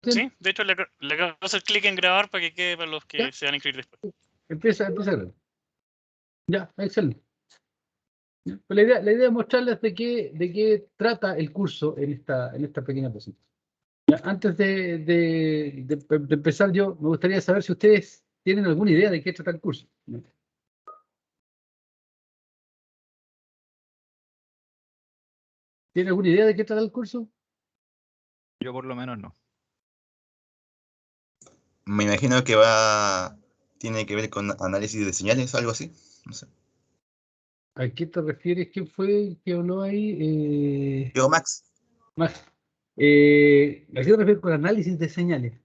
Sí, de hecho le acabo de hacer clic en grabar para que quede para los que ¿Ya? se van a inscribir después. Empieza a grabar. Ya, excelente. ¿Ya? Pues la idea es mostrarles de qué trata el curso en esta pequeña presentación. ¿Ya? Antes de empezar yo, me gustaría saber si ustedes tienen alguna idea de qué trata el curso. ¿Ya? ¿Tienen alguna idea de qué trata el curso? Yo por lo menos no. Me imagino que tiene que ver con análisis de señales, algo así. No sé. ¿A qué te refieres? ¿Quién fue el que habló ahí? Yo, Max. Max. ¿A qué te refieres con análisis de señales?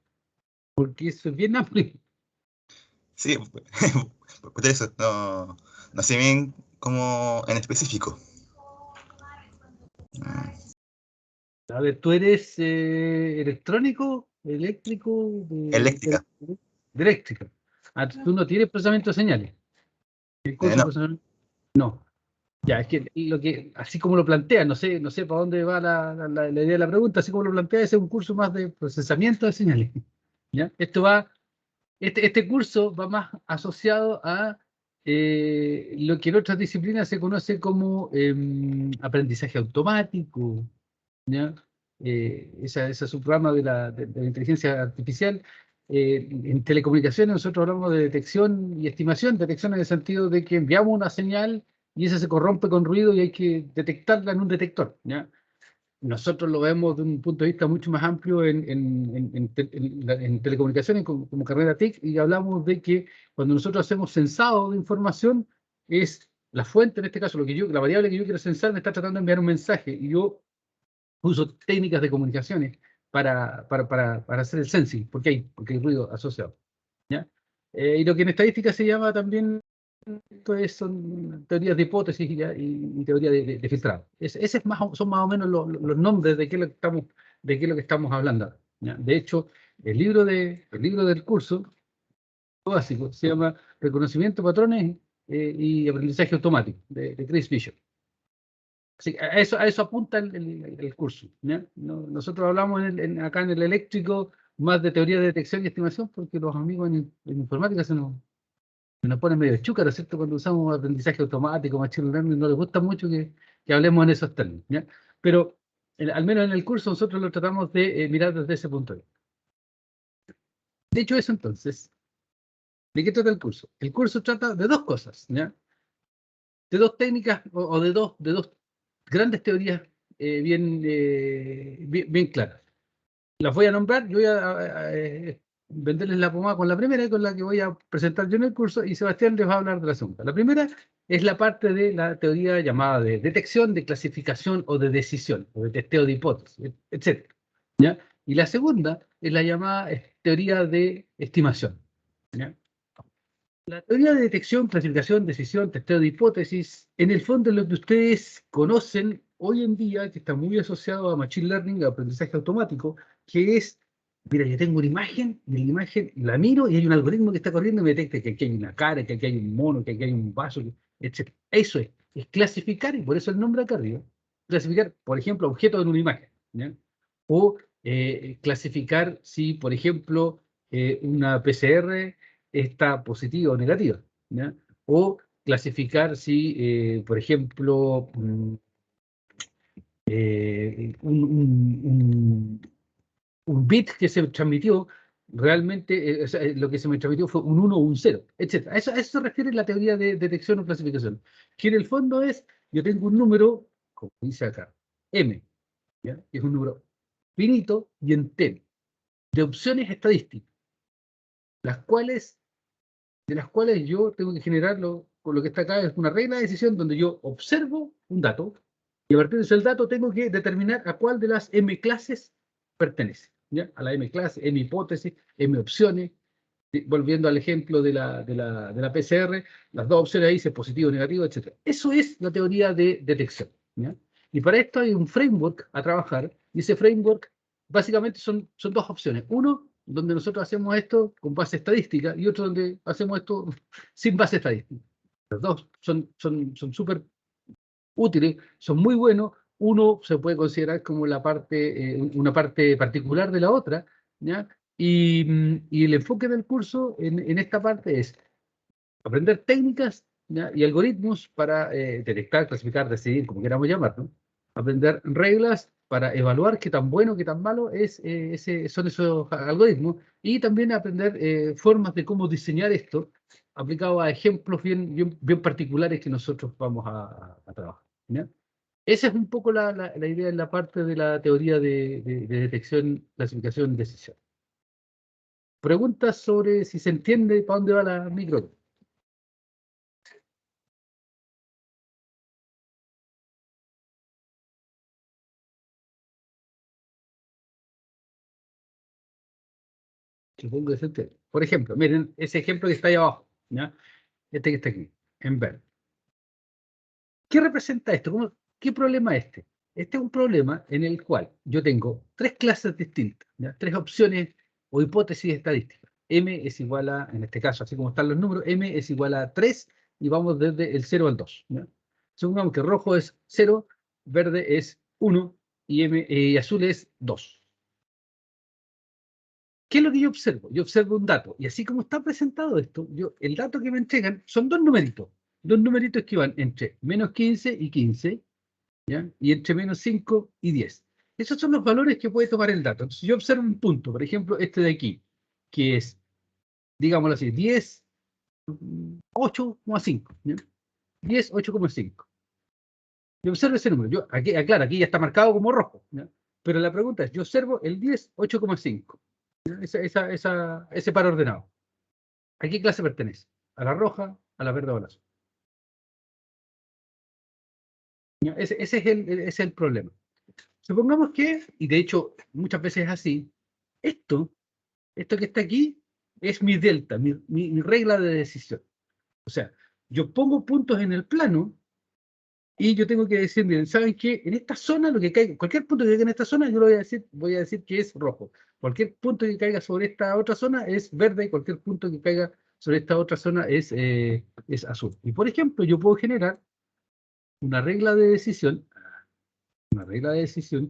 Porque eso es bien amplio. Sí, por eso. No sé bien cómo en específico. A ver, ¿tú eres electrónico, eléctrico, Eléctrica. de eléctrica? Ah, tú no tienes procesamiento de señales. ¿El curso de No. procesamiento? No. Ya, es que así como lo plantea, no sé para dónde va la idea de la pregunta, así como lo plantea, ese es un curso más de procesamiento de señales. ¿Ya? Este curso va más asociado a lo que en otras disciplinas se conoce como aprendizaje automático, ¿ya? Esa subrama de la inteligencia artificial. En telecomunicaciones nosotros hablamos de detección y estimación, detección en el sentido de que enviamos una señal y esa se corrompe con ruido y hay que detectarla en un detector, ¿ya? Nosotros lo vemos de un punto de vista mucho más amplio en telecomunicaciones como carrera TIC, y hablamos de que cuando nosotros hacemos censado de información, es la fuente, en este caso, la variable que yo quiero censar me está tratando de enviar un mensaje, y yo uso técnicas de comunicaciones para hacer el sensing, porque hay ruido asociado, ¿ya? Y lo que en estadística se llama también, son teorías de hipótesis y teoría de filtrado. Son más o menos los nombres de qué es lo que estamos hablando, ¿ya? De hecho, el libro del curso básico se llama Reconocimiento de Patrones y Aprendizaje Automático, de Chris Bishop. Sí, a eso apunta el curso, ¿ya? Nosotros hablamos acá en el eléctrico más de teoría de detección y estimación, porque los amigos en informática se nos ponen medio chúcaros, ¿cierto? Cuando usamos aprendizaje automático, machine learning, no les gusta mucho que hablemos en esos términos, ¿ya? Pero al menos en el curso nosotros lo tratamos de mirar desde ese punto de vista. Dicho eso, entonces, ¿de qué trata el curso? El curso trata de dos cosas, ¿ya? De dos técnicas o de dos grandes teorías bien claras. Las voy a nombrar, yo voy a venderles la pomada con la primera, con la que voy a presentar yo en el curso, y Sebastián les va a hablar de la segunda. La primera es la parte de la teoría llamada de detección, de clasificación o de decisión, o de testeo de hipótesis, etc. ¿Ya? Y la segunda es la llamada teoría de estimación, ¿ya? La teoría de detección, clasificación, decisión, testeo de hipótesis, en el fondo es lo que ustedes conocen hoy en día, que está muy asociado a Machine Learning, a aprendizaje automático, que es, mira, yo tengo una imagen, y en la imagen la miro y hay un algoritmo que está corriendo y me detecta que aquí hay una cara, que aquí hay un mono, que aquí hay un vaso, etc. Eso es clasificar, y por eso el nombre acá arriba, clasificar, por ejemplo, objetos en una imagen, ¿ya? O clasificar si, por ejemplo, una PCR está positiva o negativa, ¿ya? O clasificar si, por ejemplo, un bit que se transmitió, realmente, o sea, lo que se me transmitió fue un 1 o un 0, etc. A eso se refiere la teoría de detección o clasificación, que en el fondo es, yo tengo un número, como dice acá, m, ¿ya? Que es un número finito y entero, de opciones estadísticas, de las cuales yo tengo que generarlo, con lo que está acá es una regla de decisión donde yo observo un dato y a partir de ese dato tengo que determinar a cuál de las M clases pertenece, ¿ya? A la M clase, M hipótesis, M opciones. Volviendo al ejemplo de la PCR, las dos opciones ahí, si es positivo o negativo, etc. Eso es la teoría de detección, ¿ya? Y para esto hay un framework a trabajar, y ese framework básicamente son dos opciones. Uno, donde nosotros hacemos esto con base estadística, y otro donde hacemos esto sin base estadística. Los dos son súper útiles, son muy buenos. Uno se puede considerar como una parte particular de la otra, ¿ya? Y el enfoque del curso en esta parte es aprender técnicas, ¿ya? Y algoritmos para detectar, clasificar, decidir, como queramos llamarlo. Aprender reglas para evaluar qué tan bueno, qué tan malo son esos algoritmos. Y también aprender formas de cómo diseñar esto aplicado a ejemplos bien particulares que nosotros vamos a trabajar, ¿ya? Esa es un poco la idea en la parte de la teoría de detección, clasificación y decisión. Preguntas sobre si se entiende para dónde va la micro. Supongo que se entiende. Por ejemplo, miren ese ejemplo que está ahí abajo, ¿ya? Este que está aquí, en verde. ¿Qué representa esto? ¿Qué problema es este? Este es un problema en el cual yo tengo tres clases distintas, ¿ya? Tres opciones o hipótesis estadísticas. M es igual a, en este caso, así como están los números, M es igual a 3 y vamos desde el 0 al 2. ¿Ya? Supongamos que rojo es 0, verde es 1 y azul es 2. ¿Qué es lo que yo observo? Yo observo un dato. Y así como está presentado esto, el dato que me entregan son dos numeritos. Dos numeritos que van entre menos 15 y 15, ¿ya? Y entre menos 5 y 10. Esos son los valores que puede tomar el dato. Entonces yo observo un punto, por ejemplo, este de aquí, que es, digámoslo así, 10, 8,5. ¿Ya? 10, 8,5. Yo observo ese número. Claro, aquí ya está marcado como rojo, ¿ya? Pero la pregunta es, yo observo el 10, 8,5. Ese par ordenado. ¿A qué clase pertenece? ¿A la roja, a la verde o a la azul? Ese es el problema. Supongamos que, y de hecho muchas veces es así, esto que está aquí es mi delta, mi regla de decisión. O sea, yo pongo puntos en el plano y yo tengo que decir, miren, ¿saben qué? En esta zona, lo que caiga, cualquier punto que caiga en esta zona, yo lo voy a decir que es rojo. Cualquier punto que caiga sobre esta otra zona es verde y cualquier punto que caiga sobre esta otra zona es azul. Y por ejemplo, yo puedo generar una regla de decisión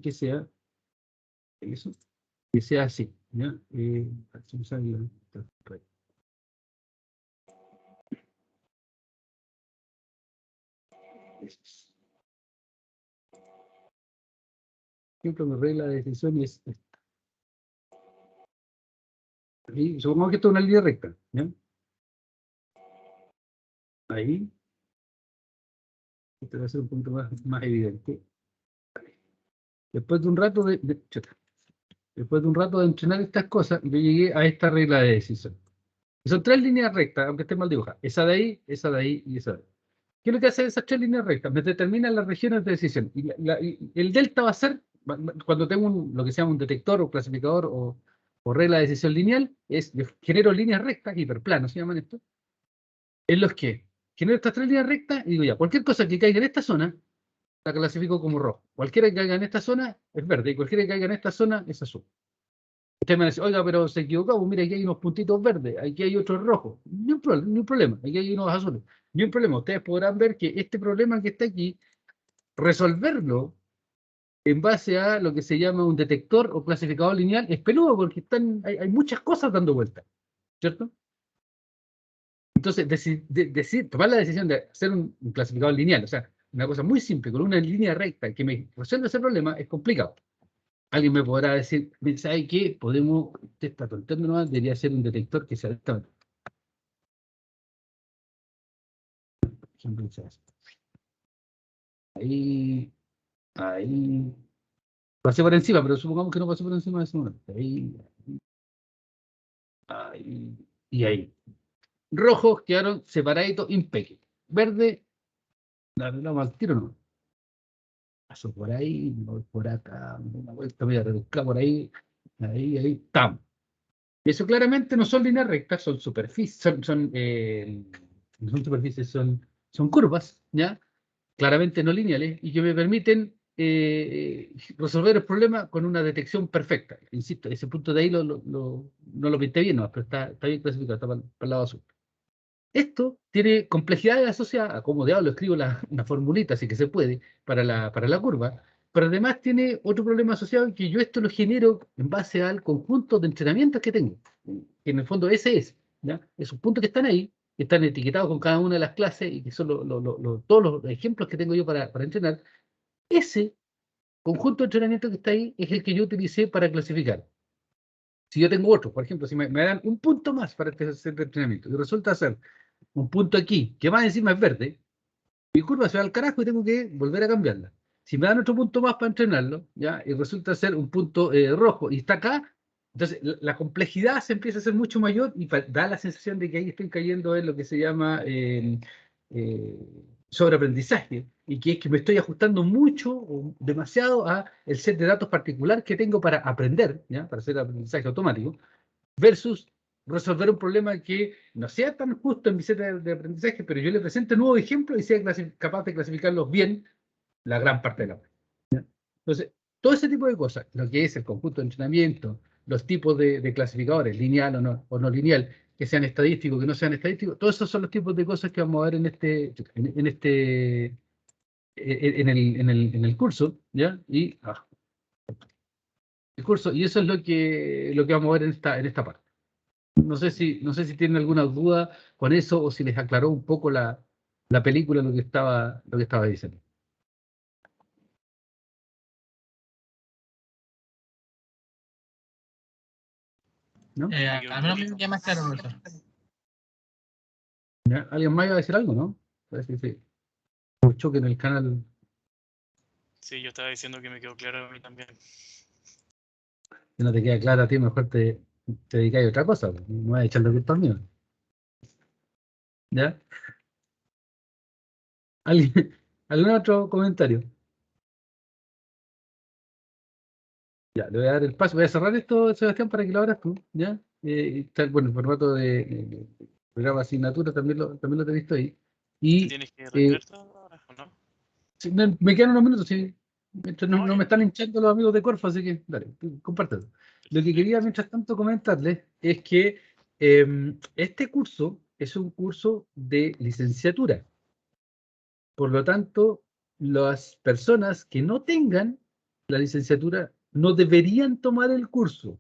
que sea eso, que sea así, ¿ya? Por ejemplo, mi regla de decisión es esta. Y supongamos que esto es una línea recta, ¿ya? Ahí, este va a ser un punto más evidente. Después de un rato después de un rato de entrenar estas cosas, yo llegué a esta regla de decisión. Son tres líneas rectas, aunque esté mal dibujada. Esa de ahí y esa de ahí. ¿Qué es lo que hacen esas tres líneas rectas? Me determinan las regiones de decisión. Y el delta va a ser, cuando tengo lo que se llama un detector o clasificador o regla de decisión lineal, yo genero líneas rectas, hiperplanos se llaman esto, en los que genero estas tres líneas rectas y digo ya, cualquier cosa que caiga en esta zona, la clasifico como rojo. Cualquiera que caiga en esta zona es verde y cualquiera que caiga en esta zona es azul. Usted me dice, oiga, pero se equivocó, pues mira, aquí hay unos puntitos verdes, aquí hay otros rojos. Ni un problema, aquí hay unos azules. Ni un problema. Ustedes podrán ver que este problema que está aquí, resolverlo en base a lo que se llama un detector o clasificador lineal es peludo porque hay muchas cosas dando vuelta, ¿cierto? Entonces, tomar la decisión de hacer un clasificador lineal, o sea, una cosa muy simple, con una línea recta que me resuelve ese problema, es complicado. Alguien me podrá decir, ¿sabe qué? Usted está tonteando nomás, debería ser un detector que sea directamente. Ahí, pasé por encima, pero supongamos que no pasé por encima de ese momento. Ahí, y ahí. Rojos quedaron separaditos, impecable. Verde, la al tiro no. Paso por ahí, me voy por acá, me doy una vuelta, voy a rebuscar por ahí, ahí, estamos. Eso claramente no son líneas rectas, son superficies, no son superficies, son curvas, ¿ya? Claramente no lineales, y que me permiten resolver el problema con una detección perfecta. Insisto, ese punto de ahí no lo pinté bien, no, pero está bien clasificado, está para el lado azul. Esto tiene complejidades asociadas a cómo diablo escribo una formulita, así que se puede, para la curva, pero además tiene otro problema asociado, que yo esto lo genero en base al conjunto de entrenamientos que tengo. Que en el fondo ese es, ¿ya? Esos puntos que están ahí, que están etiquetados con cada una de las clases y que son todos los ejemplos que tengo yo para entrenar. Ese conjunto de entrenamiento que está ahí es el que yo utilicé para clasificar. Si yo tengo otro, por ejemplo, si me dan un punto más para este centro de entrenamiento y resulta ser un punto aquí, que más encima es verde, mi curva se va al carajo y tengo que volver a cambiarla. Si me dan otro punto más para entrenarlo, ¿ya? Y resulta ser un punto rojo y está acá, entonces la complejidad se empieza a hacer mucho mayor y da la sensación de que ahí estoy cayendo en lo que se llama eh, sobreaprendizaje, y que es que me estoy ajustando mucho o demasiado a el set de datos particular que tengo para aprender, ¿ya? Para hacer aprendizaje automático, versus resolver un problema que no sea tan justo en mi set de aprendizaje, pero yo le presente nuevos ejemplos y sea capaz de clasificarlos bien la gran parte de la web. Entonces, todo ese tipo de cosas, lo que es el conjunto de entrenamiento, los tipos de clasificadores, lineal o no lineal, que sean estadísticos, que no sean estadísticos, todos esos son los tipos de cosas que vamos a ver en el curso, ¿ya? El curso, y eso es lo que vamos a ver en esta parte. No sé si tienen alguna duda con eso o si les aclaró un poco la película lo que estaba diciendo. ¿No? A mí no me queda más claro, profesor. ¿Ya? ¿Alguien más iba a decir algo, no? Parece que sí. Un choque en el canal. Sí, yo estaba diciendo que me quedó claro a mí también. Si no te queda claro a ti, mejor te dedicas a otra cosa. Pues. No vas a echar la culpa al mío. ¿Ya? ¿Algún otro comentario? Ya, le voy a dar el paso. Voy a cerrar esto, Sebastián, para que lo abras tú. ¿Ya? Bueno, el formato de programa asignatura también lo he visto ahí. ¿Te Y tienes que retirar todo ahora o no? sí, me quedan unos minutos, sí. Mientras no Ya. me están hinchando los amigos de Corfo, así que dale, compártelo. Lo que quería, mientras tanto, comentarles es que este curso es un curso de licenciatura. Por lo tanto, las personas que no tengan la licenciatura no deberían tomar el curso.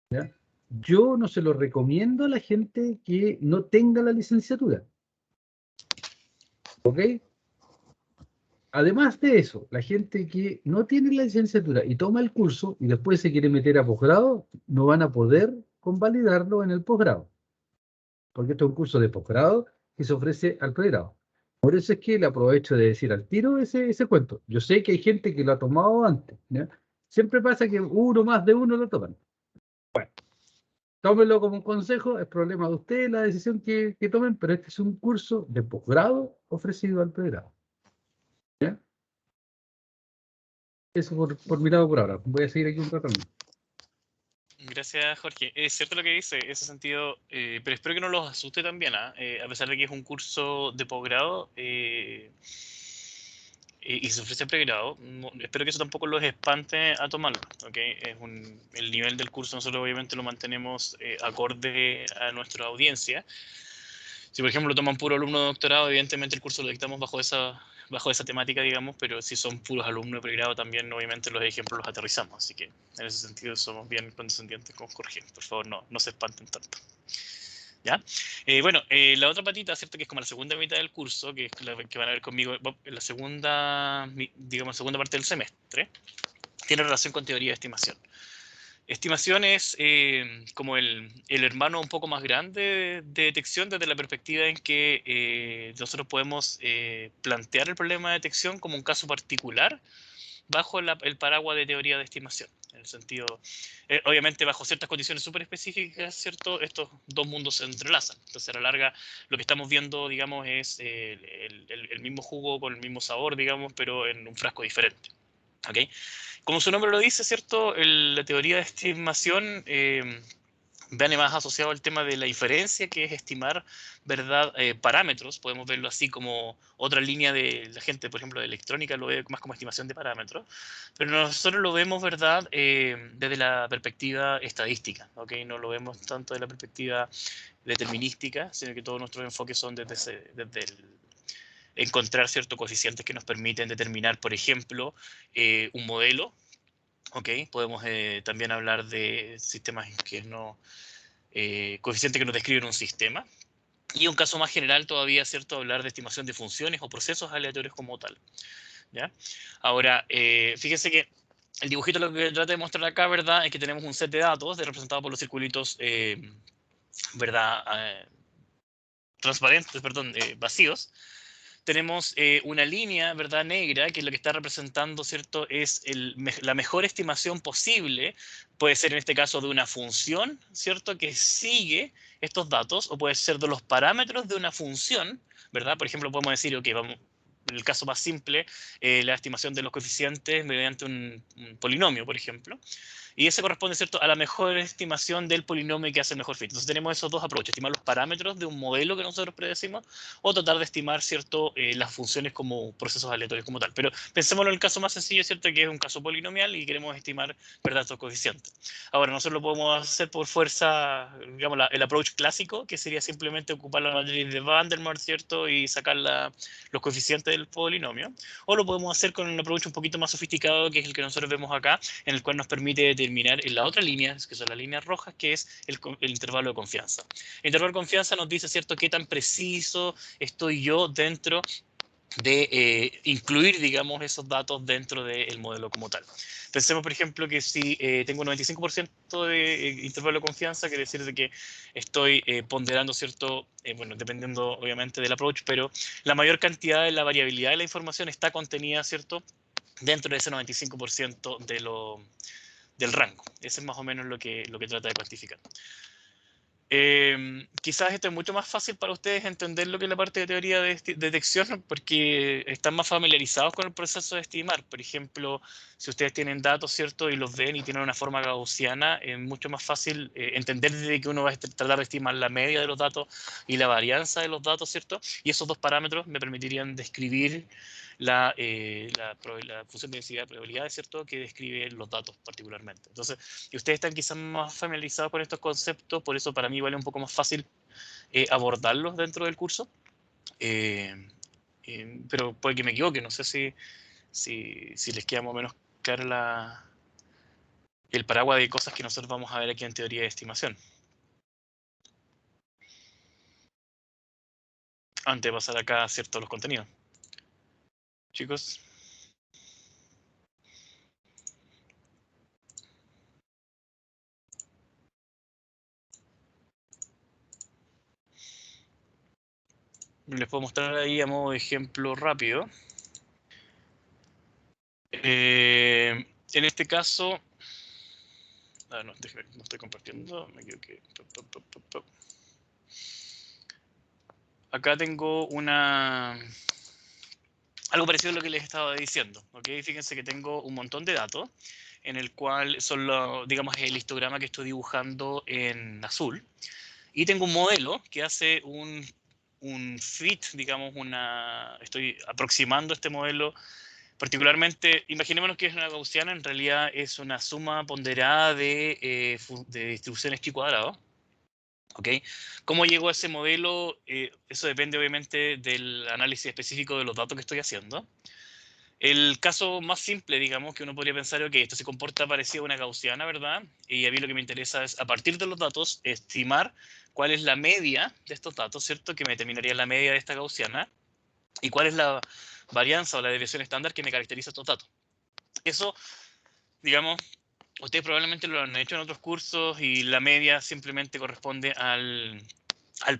¿Ya? Yo no se lo recomiendo a la gente que no tenga la licenciatura. ¿Ok? Además de eso, la gente que no tiene la licenciatura y toma el curso y después se quiere meter a posgrado, no van a poder convalidarlo en el posgrado. Porque esto es un curso de posgrado que se ofrece al pregrado. Por eso es que le aprovecho de decir al tiro ese cuento. Yo sé que hay gente que lo ha tomado antes, ¿ya? Siempre pasa que más de uno lo toman. Bueno, tómenlo como un consejo, es problema de ustedes la decisión que tomen, pero este es un curso de posgrado ofrecido al pregrado. ¿Ya? Eso por mi lado por ahora. Voy a seguir aquí un rato más. Gracias, Jorge. Es cierto lo que dice, en ese sentido, pero espero que no los asuste también, ¿ah? A pesar de que es un curso de posgrado y se ofrece pregrado, espero que eso tampoco los espante a tomarlo, ¿okay? El nivel del curso nosotros obviamente lo mantenemos acorde a nuestra audiencia. Si por ejemplo lo toman puro alumno de doctorado, evidentemente el curso lo dictamos bajo esa temática, digamos, pero si son puros alumnos de pregrado también, obviamente los ejemplos los aterrizamos, así que en ese sentido somos bien condescendientes con Jorge, por favor no se espanten tanto. ¿Ya? Bueno, la otra patita, ¿cierto? Que es como la segunda mitad del curso, que es la que van a ver conmigo en la segunda parte del semestre, tiene relación con teoría de estimación. Estimación es como el hermano un poco más grande de detección desde la perspectiva en que nosotros podemos plantear el problema de detección como un caso particular bajo el paraguas de teoría de estimación. En el sentido, obviamente bajo ciertas condiciones súper específicas, ¿cierto? Estos dos mundos se entrelazan. Entonces a la larga lo que estamos viendo, digamos, es el mismo jugo con el mismo sabor, digamos, pero en un frasco diferente. ¿Ok? Como su nombre lo dice, ¿cierto? La teoría de estimación viene más asociado al tema de la inferencia, que es estimar, ¿verdad? Parámetros. Podemos verlo así como otra línea de la gente, por ejemplo, de electrónica, lo ve más como estimación de parámetros. Pero nosotros lo vemos, ¿verdad? Desde la perspectiva estadística, ¿ok? No lo vemos tanto desde la perspectiva determinística, sino que todos nuestros enfoques son desde encontrar ciertos coeficientes que nos permiten determinar, por ejemplo, un modelo. ¿Ok? Podemos también hablar de sistemas que no, coeficientes que nos describen un sistema. Y un caso más general todavía, ¿cierto? Hablar de estimación de funciones o procesos aleatorios como tal. ¿Ya? Ahora, fíjense que el dibujito lo que trata de mostrar acá, ¿verdad? Es que tenemos un set de datos representado por los circulitos, ¿verdad? Transparentes, perdón, vacíos. Tenemos una línea, ¿verdad? Negra, que lo que está representando, ¿cierto? Es la mejor estimación posible. Puede ser en este caso de una función, ¿cierto? Que sigue estos datos, o puede ser de los parámetros de una función, ¿verdad? Por ejemplo, podemos decir, ok, vamos, en el caso más simple, la estimación de los coeficientes mediante un polinomio, por ejemplo. Y ese corresponde, ¿cierto?, a la mejor estimación del polinomio que hace el mejor fit. Entonces tenemos esos dos approaches: estimar los parámetros de un modelo que nosotros predecimos, o tratar de estimar, ¿cierto?, las funciones como procesos aleatorios como tal. Pero pensémoslo en el caso más sencillo, ¿cierto?, que es un caso polinomial y queremos estimar, ¿verdad?, estos coeficientes. Ahora, nosotros lo podemos hacer por fuerza, digamos, el approach clásico, que sería simplemente ocupar la matriz de Van der Waals, ¿cierto?, y sacar los coeficientes del polinomio. O lo podemos hacer con un approach un poquito más sofisticado, que es el que nosotros vemos acá, en el cual nos permite determinar en la otra línea, que son las líneas rojas, que es el intervalo de confianza. El intervalo de confianza nos dice, ¿cierto?, qué tan preciso estoy yo dentro de incluir, digamos, esos datos dentro del modelo como tal. Pensemos, por ejemplo, que si tengo un 95% de intervalo de confianza, quiere decir de que estoy ponderando, ¿cierto? Bueno, dependiendo obviamente del approach, pero la mayor cantidad de la variabilidad de la información está contenida, ¿cierto?, dentro de ese 95% del rango. Ese es más o menos lo que trata de cuantificar. Quizás esto es mucho más fácil para ustedes entender lo que es la parte de teoría de detección, porque están más familiarizados con el proceso de estimar. Por ejemplo, si ustedes tienen datos, ¿cierto?, y los ven y tienen una forma gaussiana, es mucho más fácil entender desde que uno va a tratar de estimar la media de los datos y la varianza de los datos, ¿cierto? Y esos dos parámetros me permitirían describir la función de densidad de probabilidades, ¿cierto?, que describe los datos particularmente. Entonces, y ustedes están quizás más familiarizados con estos conceptos, por eso para mí vale un poco más fácil abordarlos dentro del curso. Pero puede que me equivoque, no sé si les queda más o menos claro el paraguas de cosas que nosotros vamos a ver aquí en teoría de estimación. Antes de pasar acá, ¿cierto?, los contenidos. Chicos. Les puedo mostrar ahí a modo de ejemplo rápido. En este caso, no, déjeme, no estoy compartiendo, me equivoqué. Acá tengo algo parecido a lo que les estaba diciendo, ¿ok? Fíjense que tengo un montón de datos, en el cual son, digamos, el histograma que estoy dibujando en azul, y tengo un modelo que hace un fit, digamos, estoy aproximando este modelo. Particularmente, imaginémonos que es una gaussiana, en realidad es una suma ponderada de distribuciones chi cuadrado. ¿Ok? ¿Cómo llego a ese modelo? Eso depende obviamente del análisis específico de los datos que estoy haciendo. El caso más simple, digamos, que uno podría pensar, ok, esto se comporta parecido a una gaussiana, ¿verdad? Y a mí lo que me interesa es, a partir de los datos, estimar cuál es la media de estos datos, ¿cierto? Que me determinaría la media de esta gaussiana, y cuál es la varianza o la desviación estándar que me caracteriza estos datos. Eso, digamos, ustedes probablemente lo han hecho en otros cursos, y la media simplemente corresponde al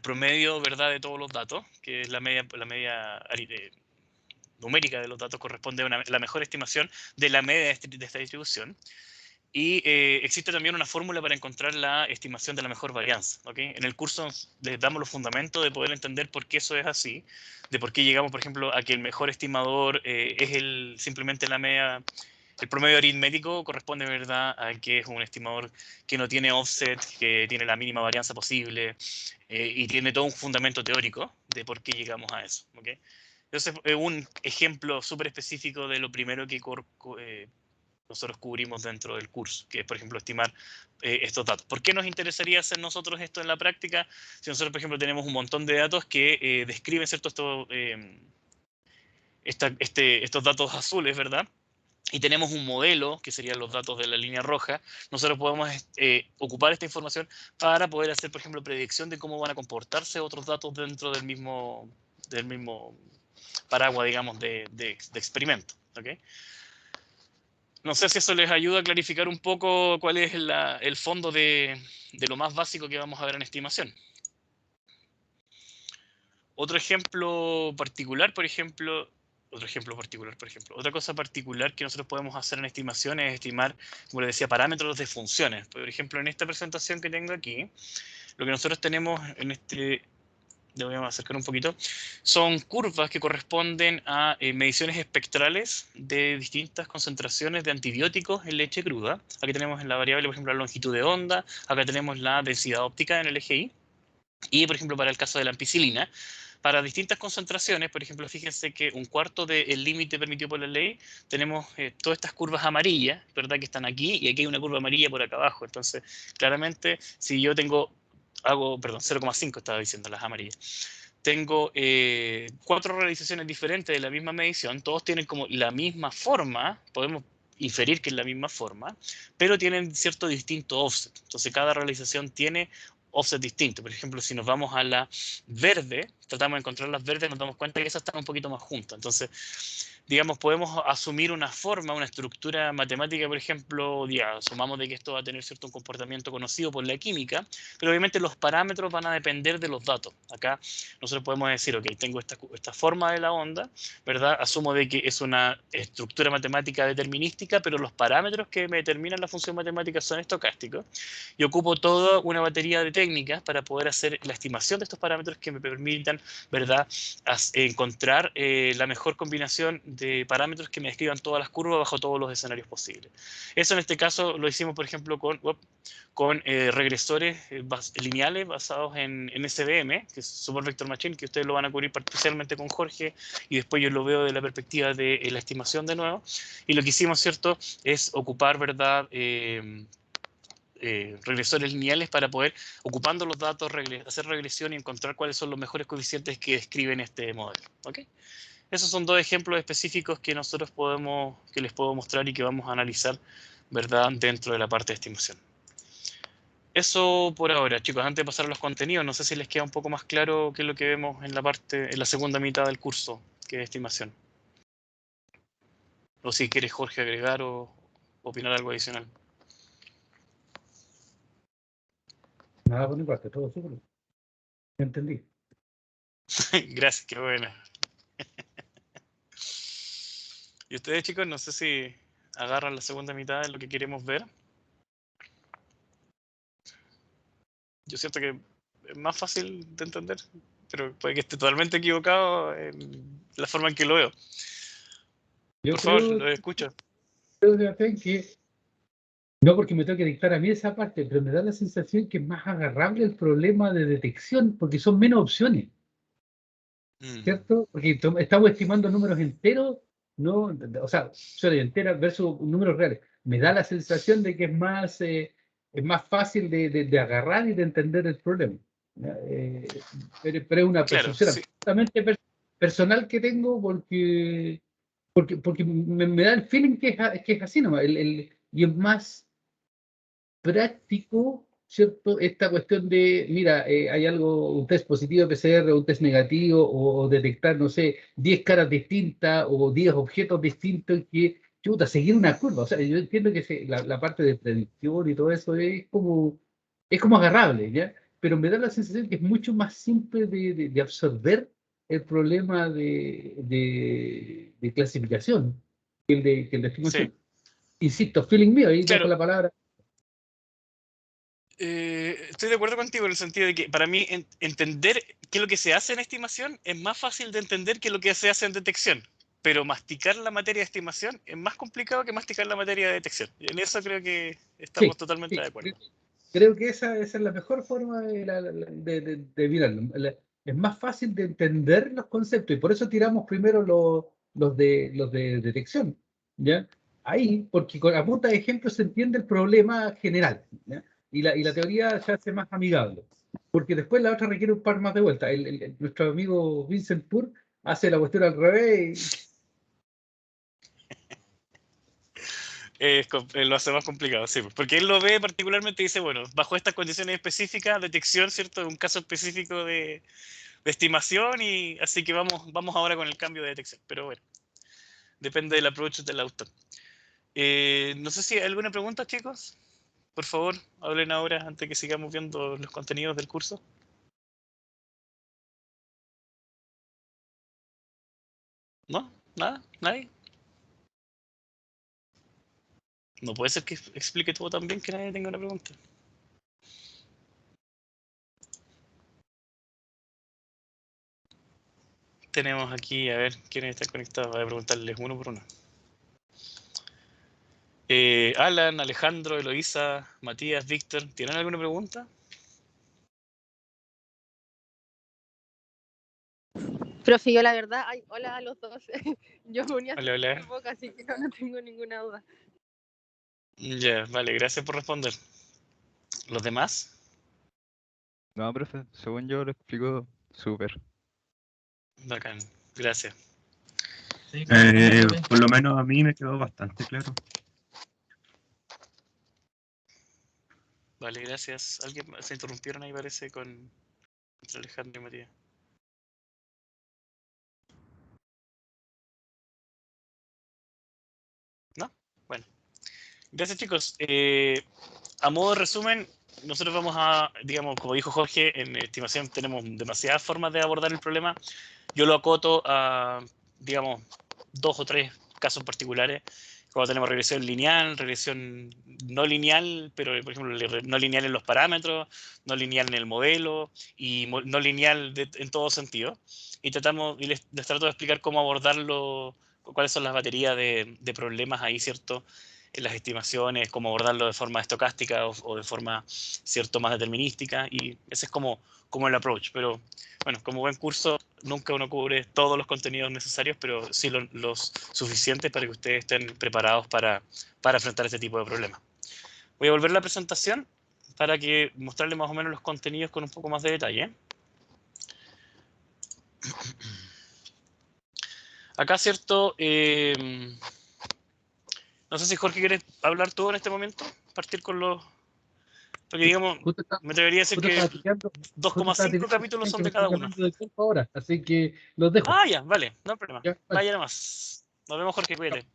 promedio, ¿verdad?, de todos los datos, que es la media numérica de los datos, corresponde a la mejor estimación de la media de esta distribución. Y existe también una fórmula para encontrar la estimación de la mejor varianza. ¿Okay? En el curso les damos los fundamentos de poder entender por qué eso es así, de por qué llegamos, por ejemplo, a que el mejor estimador es simplemente la media. El promedio aritmético corresponde, ¿verdad?, a que es un estimador que no tiene offset, que tiene la mínima varianza posible, y tiene todo un fundamento teórico de por qué llegamos a eso. ¿Okay? Entonces, un ejemplo súper específico de lo primero que nosotros cubrimos dentro del curso, que es, por ejemplo, estimar estos datos. ¿Por qué nos interesaría hacer nosotros esto en la práctica? Si nosotros, por ejemplo, tenemos un montón de datos que describen, ¿cierto?, estos datos azules, ¿verdad? Y tenemos un modelo, que serían los datos de la línea roja, nosotros podemos ocupar esta información para poder hacer, por ejemplo, predicción de cómo van a comportarse otros datos dentro del mismo paraguas, digamos, de experimento. ¿Okay? No sé si eso les ayuda a clarificar un poco cuál es el fondo de lo más básico que vamos a ver en estimación. Otro ejemplo particular, por ejemplo, otra cosa particular que nosotros podemos hacer en estimación es estimar, como les decía, parámetros de funciones. Por ejemplo, en esta presentación que tengo aquí, lo que nosotros tenemos en le voy a acercar un poquito, son curvas que corresponden a mediciones espectrales de distintas concentraciones de antibióticos en leche cruda. Aquí tenemos en la variable, por ejemplo, la longitud de onda, acá tenemos la densidad óptica en el eje Y, y, por ejemplo, para el caso de la ampicilina, para distintas concentraciones, por ejemplo, fíjense que un cuarto del límite permitido por la ley, tenemos todas estas curvas amarillas, ¿verdad? Que están aquí, y aquí hay una curva amarilla por acá abajo. Entonces, claramente, si yo perdón, 0,5 estaba diciendo, las amarillas. Tengo 4 realizaciones diferentes de la misma medición, todos tienen como la misma forma, podemos inferir que es la misma forma, pero tienen cierto distinto offset. Entonces, cada realización tiene offset distinto. Por ejemplo, si nos vamos a la verde, tratamos de encontrar las verdes, nos damos cuenta que esas están un poquito más juntas. Entonces, digamos, podemos asumir una forma, una estructura matemática, por ejemplo, asumamos de que esto va a tener cierto comportamiento conocido por la química, pero obviamente los parámetros van a depender de los datos. Acá nosotros podemos decir, ok, tengo esta forma de la onda, ¿verdad? Asumo de que es una estructura matemática determinística, pero los parámetros que me determinan la función matemática son estocásticos, y ocupo toda una batería de técnicas para poder hacer la estimación de estos parámetros que me permitan, ¿verdad?, encontrar la mejor combinación de parámetros que me describan todas las curvas bajo todos los escenarios posibles. Eso en este caso lo hicimos, por ejemplo, con regresores lineales basados en SVM, que es Support Vector Machine, que ustedes lo van a cubrir parcialmente con Jorge, y después yo lo veo de la perspectiva de la estimación de nuevo. Y lo que hicimos, ¿cierto?, es ocupar, ¿verdad?, regresores lineales para poder, ocupando los datos, hacer regresión y encontrar cuáles son los mejores coeficientes que describen este modelo. ¿Okay? Esos son 2 ejemplos específicos que nosotros que les puedo mostrar y que vamos a analizar, ¿verdad?, dentro de la parte de estimación. Eso por ahora, chicos. Antes de pasar a los contenidos, no sé si les queda un poco más claro qué es lo que vemos en la segunda mitad del curso, que es estimación. O si quieres, Jorge, agregar o opinar algo adicional. Nada por mi parte, todo súper. Entendí. Gracias, qué buena. Y ustedes, chicos, no sé si agarran la segunda mitad de lo que queremos ver. Yo siento que es más fácil de entender, pero puede que esté totalmente equivocado en la forma en que lo veo. Yo Por favor, creo, lo escucho. Sebastián, que no porque me toque dictar a mí esa parte, pero me da la sensación que es más agarrable el problema de detección, porque son menos opciones, ¿cierto? Porque estamos estimando números enteros, no, o sea, opciones enteras versus números reales. Me da la sensación de que es más fácil de agarrar y de entender el problema. Pero es una Claro, percepción sí. absolutamente personal que tengo porque me da el feeling que es así nomás, y es más práctico, ¿cierto? Esta cuestión de, mira, hay un test positivo de PCR, un test negativo, o detectar, no sé, 10 caras distintas o 10 objetos distintos que, chuta, seguir una curva. O sea, yo entiendo que la parte de predicción y todo eso es como agarrable, ¿ya? Pero me da la sensación que es mucho más simple de absorber el problema de clasificación que el de estimación. Sí. Insisto, feeling mío, ahí dejo Claro, la palabra. estoy de acuerdo contigo en el sentido de que para mí entender qué es lo que se hace en estimación es más fácil de entender que lo que se hace en detección. Pero masticar la materia de estimación es más complicado que masticar la materia de detección. En eso creo que estamos Sí, totalmente sí, de acuerdo. creo que esa es la mejor forma de mirarlo. Es más fácil de entender los conceptos y por eso tiramos primero los de detección, ¿ya? Ahí, porque a punta de ejemplo se entiende el problema general, ¿ya? Y la teoría se hace más amigable, porque después la otra requiere un par más de vueltas. Nuestro amigo Vincent Pur hace la cuestión al revés lo hace más complicado, sí. Porque él lo ve particularmente y dice, bueno, bajo estas condiciones específicas, detección, ¿cierto? Un caso específico de estimación y así que vamos ahora con el cambio de detección. Pero bueno, depende del approach del autor. No sé si hay alguna pregunta, chicos. Por favor, hablen ahora antes que sigamos viendo los contenidos del curso. ¿No? ¿Nada? ¿Nadie? No puede ser que explique todo tan bien que nadie tenga una pregunta. Tenemos aquí, a ver, quiénes están conectados. Voy a preguntarles uno por uno. Alan, Alejandro, Eloísa, Matías, Víctor, ¿tienen alguna pregunta? Profe, yo la verdad, ay, hola a los dos. Yo me uní hace Hola, hola. muy poco, así que no tengo ninguna duda. Ya, vale, gracias por responder. ¿Los demás? No, profe, según yo lo explico súper. Bacán, gracias. Sí, profe. Por lo menos a mí me quedó bastante claro. Vale, gracias. ¿Alguien se interrumpieron ahí, parece, entre Alejandro y Matías? ¿No? Bueno. Gracias, chicos. A modo de resumen, nosotros vamos a, digamos, como dijo Jorge, en estimación tenemos demasiadas formas de abordar el problema. Yo lo acoto a, digamos, 2 o 3 casos particulares. Cuando tenemos regresión lineal, regresión no lineal, pero por ejemplo no lineal en los parámetros, no lineal en el modelo y no lineal en todo sentido. Y les trato de explicar cómo abordarlo, cuáles son las baterías de problemas ahí, ¿cierto? En las estimaciones, cómo abordarlo de forma estocástica o de forma, ¿cierto?, más determinística. Y ese es como el approach. Pero bueno, como buen curso, nunca uno cubre todos los contenidos necesarios, pero sí los suficientes para que ustedes estén preparados para enfrentar este tipo de problemas. Voy a volver a la presentación para que mostrarles más o menos los contenidos con un poco más de detalle. Acá, ¿cierto? No sé si Jorge quiere hablar tú en este momento, partir con los... Porque digamos, me atrevería a decir que 2,5 capítulos son de cada uno. Del tiempo ahora, así que los dejo. Ah, ya, vale, no hay problema. Ya, vale. Vaya nomás. Nos vemos, Jorge, cuídate.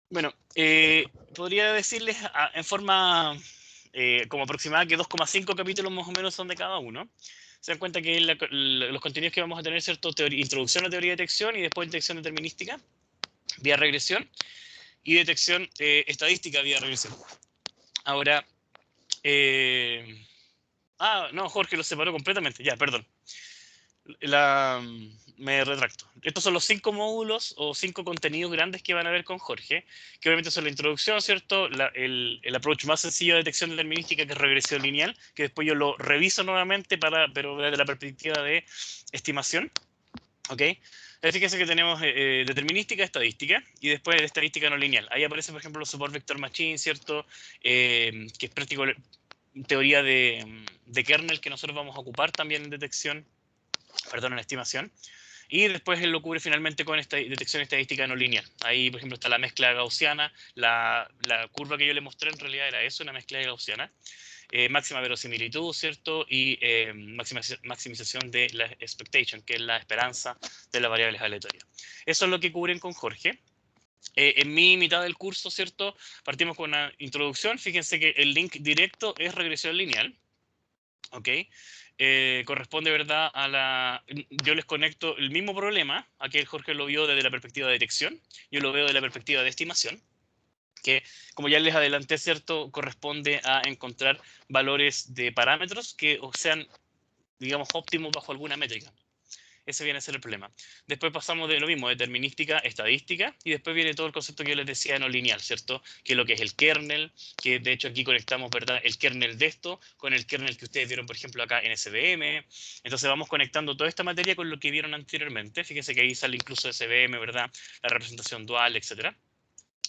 Bueno, podría decirles en forma como aproximada que 2,5 capítulos más o menos son de cada uno. Se dan cuenta que los contenidos que vamos a tener, ¿cierto? Introducción a teoría de detección y después detección determinística vía regresión y detección estadística vía regresión. Ahora, no, Jorge lo separó completamente, ya, perdón. Me retracto. Estos son los 5 módulos o 5 contenidos grandes que van a ver con Jorge, que obviamente son la introducción, ¿cierto? El approach más sencillo de detección determinística, que es regresión lineal, que después yo lo reviso nuevamente, pero desde la perspectiva de estimación. ¿Ok? Fíjense que tenemos determinística, estadística, y después estadística no lineal. Ahí aparece, por ejemplo, los support vector machine, ¿cierto? Que es práctico teoría de kernel que nosotros vamos a ocupar también en detección, perdón, en estimación. Y después él lo cubre finalmente con esta detección estadística no lineal. Ahí, por ejemplo, está la mezcla gaussiana. La curva que yo le mostré en realidad era eso, una mezcla gaussiana. Máxima verosimilitud, ¿cierto? Y maximización de la expectation, que es la esperanza de las variables aleatorias. Eso es lo que cubren con Jorge. En mi mitad del curso, ¿cierto? Partimos con una introducción. Fíjense que el link directo es regresión lineal. ¿Ok? Corresponde, ¿verdad? Yo les conecto el mismo problema. Aquí el Jorge lo vio desde la perspectiva de detección. Yo lo veo desde la perspectiva de estimación, que, como ya les adelanté, ¿cierto? Corresponde a encontrar valores de parámetros que sean, digamos, óptimos bajo alguna métrica. Ese viene a ser el problema. Después pasamos de lo mismo, determinística, estadística, y después viene todo el concepto que yo les decía no lineal, ¿cierto? Que es lo que es el kernel, que de hecho aquí conectamos, ¿verdad? El kernel de esto con el kernel que ustedes vieron, por ejemplo, acá en SVM. Entonces vamos conectando toda esta materia con lo que vieron anteriormente. Fíjense que ahí sale incluso SVM, ¿verdad? La representación dual, etcétera.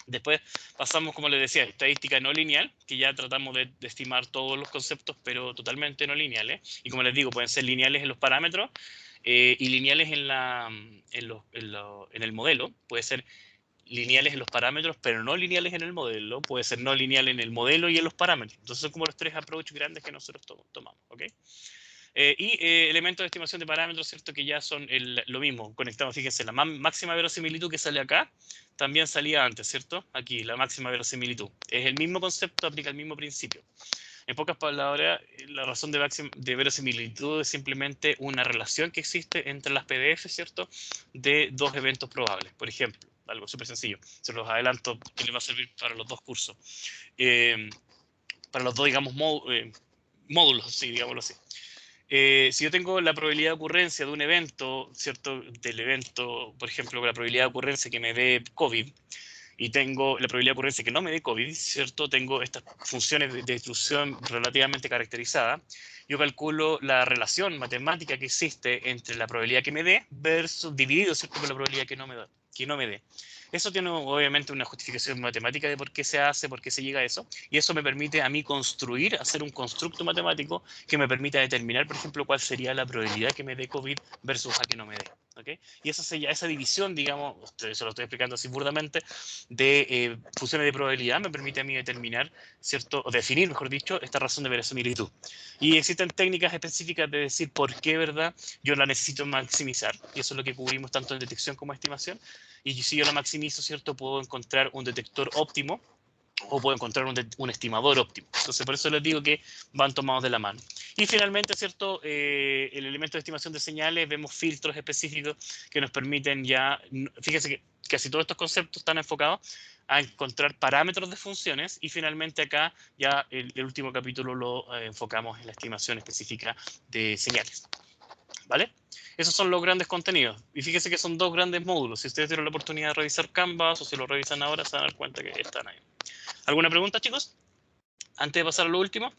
Después pasamos, como les decía, estadística no lineal, que ya tratamos de estimar todos los conceptos, pero totalmente no lineales. Y como les digo, pueden ser lineales en los parámetros y lineales en el modelo. Puede ser lineales en los parámetros, pero no lineales en el modelo. Puede ser no lineal en el modelo y en los parámetros. Entonces son como los tres approaches grandes que nosotros tomamos, ¿ok? Elementos de estimación de parámetros, ¿cierto? Que ya son lo mismo, conectamos, fíjense, la máxima verosimilitud que sale acá, también salía antes, ¿cierto? Aquí, la máxima verosimilitud. Es el mismo concepto, aplica el mismo principio. En pocas palabras, la razón de verosimilitud es simplemente una relación que existe entre las PDF, ¿cierto? De dos eventos probables. Por ejemplo, algo súper sencillo, se los adelanto que les va a servir para los dos cursos. Para los dos, digamos, módulos, sí, digámoslo así. Si yo tengo la probabilidad de ocurrencia de un evento, ¿cierto? Del evento, por ejemplo, la probabilidad de ocurrencia que me dé COVID, y tengo la probabilidad de ocurrencia que no me dé COVID, ¿cierto? Tengo estas funciones de distribución relativamente caracterizadas. Yo calculo la relación matemática que existe entre la probabilidad que me dé versus dividido, ¿cierto? Por la probabilidad que no me dé. Eso tiene obviamente una justificación matemática de por qué se hace, por qué se llega a eso, y eso me permite a mí hacer un constructo matemático que me permita determinar, por ejemplo, cuál sería la probabilidad que me dé COVID versus a que no me dé. ¿Okay? Y esa división, digamos, se lo estoy explicando así burdamente, de funciones de probabilidad me permite a mí determinar, ¿cierto? O definir, mejor dicho, esta razón de verosimilitud. Y existen técnicas específicas de decir por qué, ¿verdad? Yo la necesito maximizar, y eso es lo que cubrimos tanto en detección como estimación. Y si yo la maximizo, ¿cierto? Puedo encontrar un detector óptimo o puedo encontrar un estimador óptimo. Entonces, por eso les digo que van tomados de la mano. Y finalmente, ¿cierto? El elemento de estimación de señales, vemos filtros específicos que nos permiten ya, fíjense que casi todos estos conceptos están enfocados a encontrar parámetros de funciones, y finalmente acá ya el último capítulo lo enfocamos en la estimación específica de señales. ¿Vale? Esos son los grandes contenidos. Y fíjense que son dos grandes módulos. Si ustedes tienen la oportunidad de revisar Canvas o si lo revisan ahora, se van a dar cuenta que están ahí. ¿Alguna pregunta, chicos? Antes de pasar a lo último,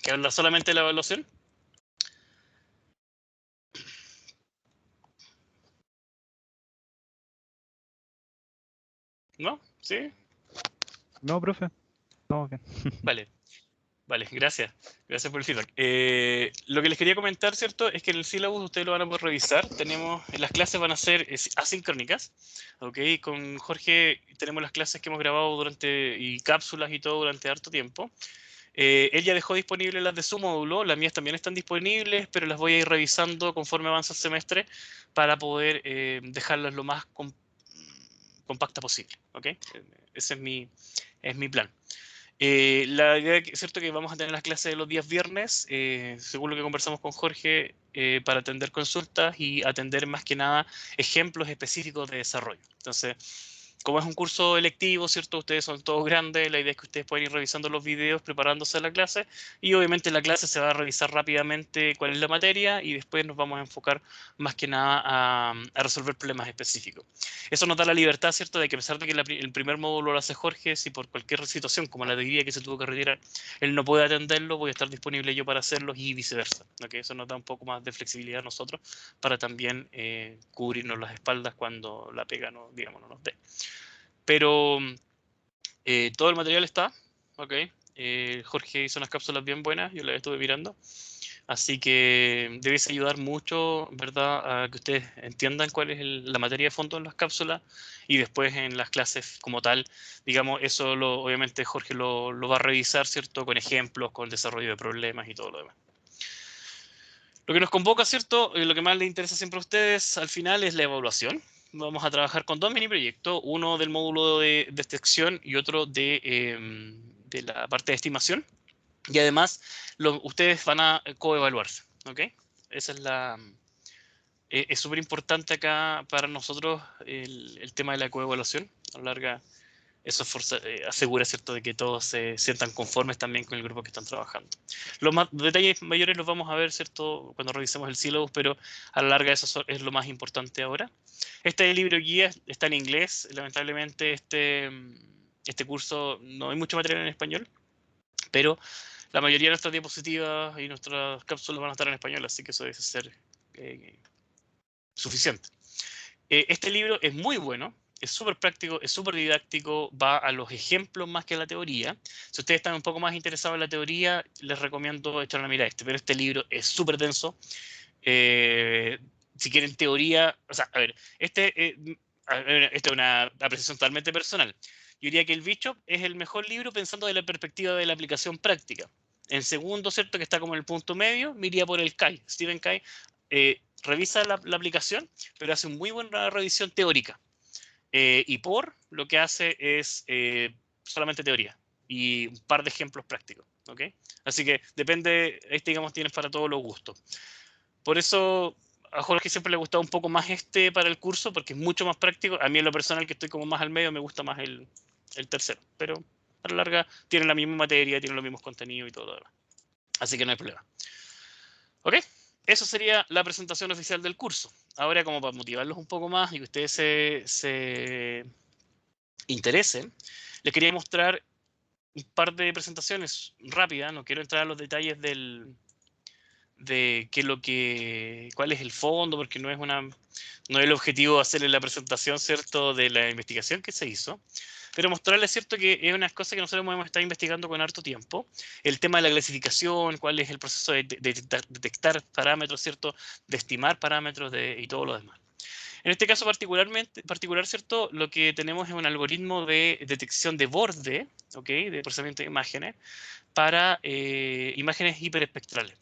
que habla solamente de la evaluación. ¿No? ¿Sí? No, profe. Estamos bien. Vale. Vale, gracias. Gracias por el feedback. Lo que les quería comentar, ¿cierto? Es que en el syllabus ustedes lo van a poder revisar. Las clases van a ser asincrónicas. ¿Ok? Con Jorge tenemos las clases que hemos grabado y cápsulas y todo durante harto tiempo. Él ya dejó disponibles las de su módulo, las mías también están disponibles, pero las voy a ir revisando conforme avanza el semestre para poder dejarlas lo más compacta posible. ¿Ok? Ese es mi plan. La idea es cierto que vamos a tener las clases de los días viernes, según lo que conversamos con Jorge, para atender consultas y atender más que nada ejemplos específicos de desarrollo. Entonces, como es un curso electivo, ¿cierto? Ustedes son todos grandes, la idea es que ustedes pueden ir revisando los videos, preparándose a la clase, y obviamente en la clase se va a revisar rápidamente cuál es la materia, y después nos vamos a enfocar más que nada a resolver problemas específicos. Eso nos da la libertad, ¿cierto?, de que a pesar de que el primer módulo lo hace Jorge, si por cualquier situación, como la de hoy día que se tuvo que retirar, él no puede atenderlo, voy a estar disponible yo para hacerlo y viceversa. ¿Okay? Eso nos da un poco más de flexibilidad a nosotros para también cubrirnos las espaldas cuando la pega no nos dé. Pero todo el material está, ¿ok? Jorge hizo unas cápsulas bien buenas, yo las estuve mirando. Así que debes ayudar mucho, ¿verdad?, a que ustedes entiendan cuál es la materia de fondo en las cápsulas, y después en las clases como tal, digamos, eso obviamente Jorge lo va a revisar, ¿cierto?, con ejemplos, con el desarrollo de problemas y todo lo demás. Lo que nos convoca, ¿cierto?, lo que más les interesa siempre a ustedes al final es la evaluación. Vamos a trabajar con dos mini proyectos, uno del módulo de detección y otro de la parte de estimación. Y además, ustedes van a coevaluarse, ¿ok? Esa es súper importante acá para nosotros el tema de la coevaluación. A la larga, eso asegura, ¿cierto?, de que todos se sientan conformes también con el grupo que están trabajando. Los detalles mayores los vamos a ver, ¿cierto?, cuando revisemos el syllabus, pero a la larga eso es lo más importante ahora. Este libro guía está en inglés. Lamentablemente este curso no hay mucho material en español, pero la mayoría de nuestras diapositivas y nuestras cápsulas van a estar en español, así que eso debe ser suficiente. Este libro es muy bueno, es súper práctico, es súper didáctico, va a los ejemplos más que a la teoría. Si ustedes están un poco más interesados en la teoría, les recomiendo echar una mirada a pero este libro es súper denso. si quieren teoría, o sea, a ver, esta es una apreciación totalmente personal. Yo diría que el Bishop es el mejor libro pensando desde la perspectiva de la aplicación práctica. En segundo, ¿cierto? Que está como en el punto medio, me iría por el Kai. Stephen Kai revisa la aplicación, pero hace una muy buena revisión teórica. Y por lo que hace es solamente teoría y un par de ejemplos prácticos. ¿Ok? Así que depende, digamos, tienes para todos los gustos. Por eso a Jorge siempre le ha gustado un poco más para el curso, porque es mucho más práctico. A mí en lo personal, que estoy como más al medio, me gusta más el tercero. Pero a la larga tienen la misma materia, tienen los mismos contenidos y todo lo demás. Así que no hay problema. ¿Ok? Eso sería la presentación oficial del curso. Ahora, como para motivarlos un poco más y que ustedes se interesen, les quería mostrar un par de presentaciones rápidas. No quiero entrar a los detalles de cuál es el fondo, porque no es el objetivo hacerle la presentación, ¿cierto?, de la investigación que se hizo, pero mostrarles, ¿cierto?, que es una cosa que nosotros hemos estado investigando con harto tiempo, el tema de la clasificación, cuál es el proceso de detectar parámetros, ¿cierto?, de estimar parámetros y todo lo demás. En este caso particular, ¿cierto?, lo que tenemos es un algoritmo de detección de borde, ¿ok?, de procesamiento de imágenes, para imágenes hiperespectrales.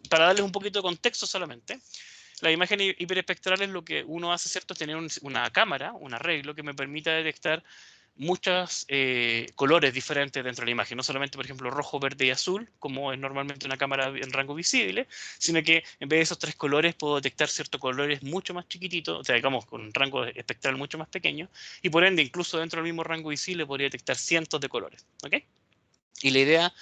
Para darles un poquito de contexto solamente, las imágenes hiperespectrales, lo que uno hace, ¿cierto?, es tener una cámara, un arreglo que me permita detectar muchos colores diferentes dentro de la imagen. No solamente, por ejemplo, rojo, verde y azul, como es normalmente una cámara en rango visible, sino que en vez de esos 3 colores puedo detectar ciertos colores mucho más chiquititos, o sea, digamos, con un rango espectral mucho más pequeño, y por ende, incluso dentro del mismo rango visible, podría detectar cientos de colores. ¿Ok? Y la idea,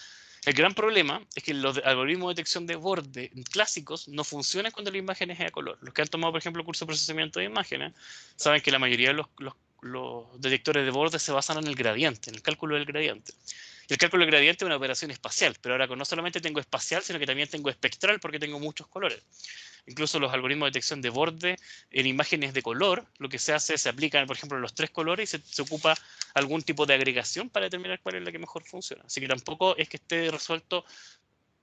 el gran problema es que los algoritmos de detección de borde clásicos no funcionan cuando la imagen es a color. Los que han tomado, por ejemplo, el curso de procesamiento de imágenes, saben que la mayoría de los detectores de borde se basan en el gradiente, en el cálculo del gradiente. Y el cálculo del gradiente es una operación espacial, pero ahora no solamente tengo espacial, sino que también tengo espectral, porque tengo muchos colores. Incluso los algoritmos de detección de borde en imágenes de color, lo que se hace, se aplican, por ejemplo, los 3 colores y se ocupa algún tipo de agregación para determinar cuál es la que mejor funciona. Así que tampoco es que esté resuelto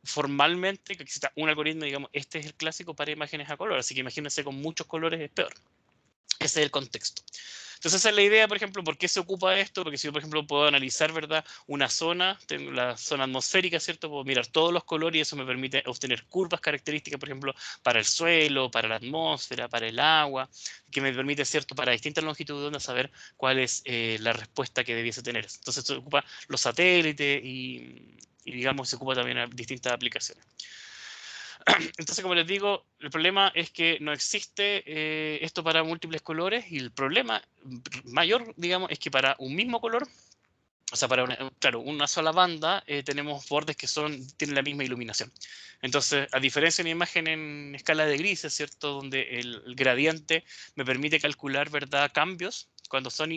formalmente que exista un algoritmo, digamos, este es el clásico para imágenes a color. Así que imagínense con muchos colores es peor. Ese es el contexto. Entonces esa es la idea, por ejemplo, ¿por qué se ocupa esto? Porque si yo, por ejemplo, puedo analizar, ¿verdad?, una zona, tengo la zona atmosférica, ¿cierto? Puedo mirar todos los colores y eso me permite obtener curvas características, por ejemplo, para el suelo, para la atmósfera, para el agua, que me permite, ¿cierto?, para distintas longitudes de onda saber cuál es la respuesta que debiese tener. Entonces se ocupa los satélites y digamos, se ocupa también en distintas aplicaciones. Entonces, como les digo, el problema es que no existe esto para múltiples colores y el problema mayor, digamos, es que para un mismo color, o sea, para una sola banda, tenemos bordes que tienen la misma iluminación. Entonces, a diferencia de una imagen en escala de grises, ¿cierto?, donde el gradiente me permite calcular, ¿verdad?, cambios, cuando son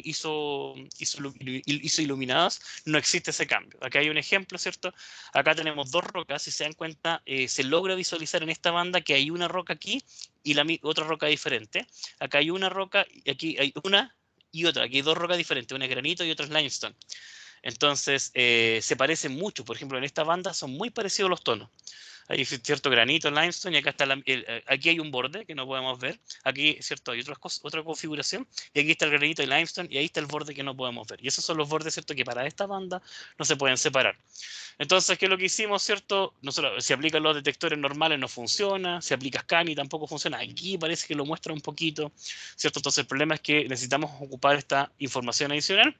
iluminadas, no existe ese cambio. Acá hay un ejemplo, ¿cierto? Acá tenemos 2 rocas, si se dan cuenta, se logra visualizar en esta banda que hay una roca aquí y otra roca diferente. Acá hay una roca, y aquí hay una y otra. Aquí hay 2 rocas diferentes, una es granito y otra es limestone. Entonces, se parecen mucho. Por ejemplo, en esta banda son muy parecidos los tonos. Hay cierto granito, limestone, y acá está aquí hay un borde que no podemos ver. Aquí, cierto, hay otra configuración. Y aquí está el granito y limestone, y ahí está el borde que no podemos ver. Y esos son los bordes, cierto, que para esta banda no se pueden separar. Entonces, ¿qué es lo que hicimos, cierto? Nosotros, si aplican los detectores normales no funciona, si aplicas Scani tampoco funciona. Aquí parece que lo muestra un poquito, ¿cierto? Entonces, el problema es que necesitamos ocupar esta información adicional.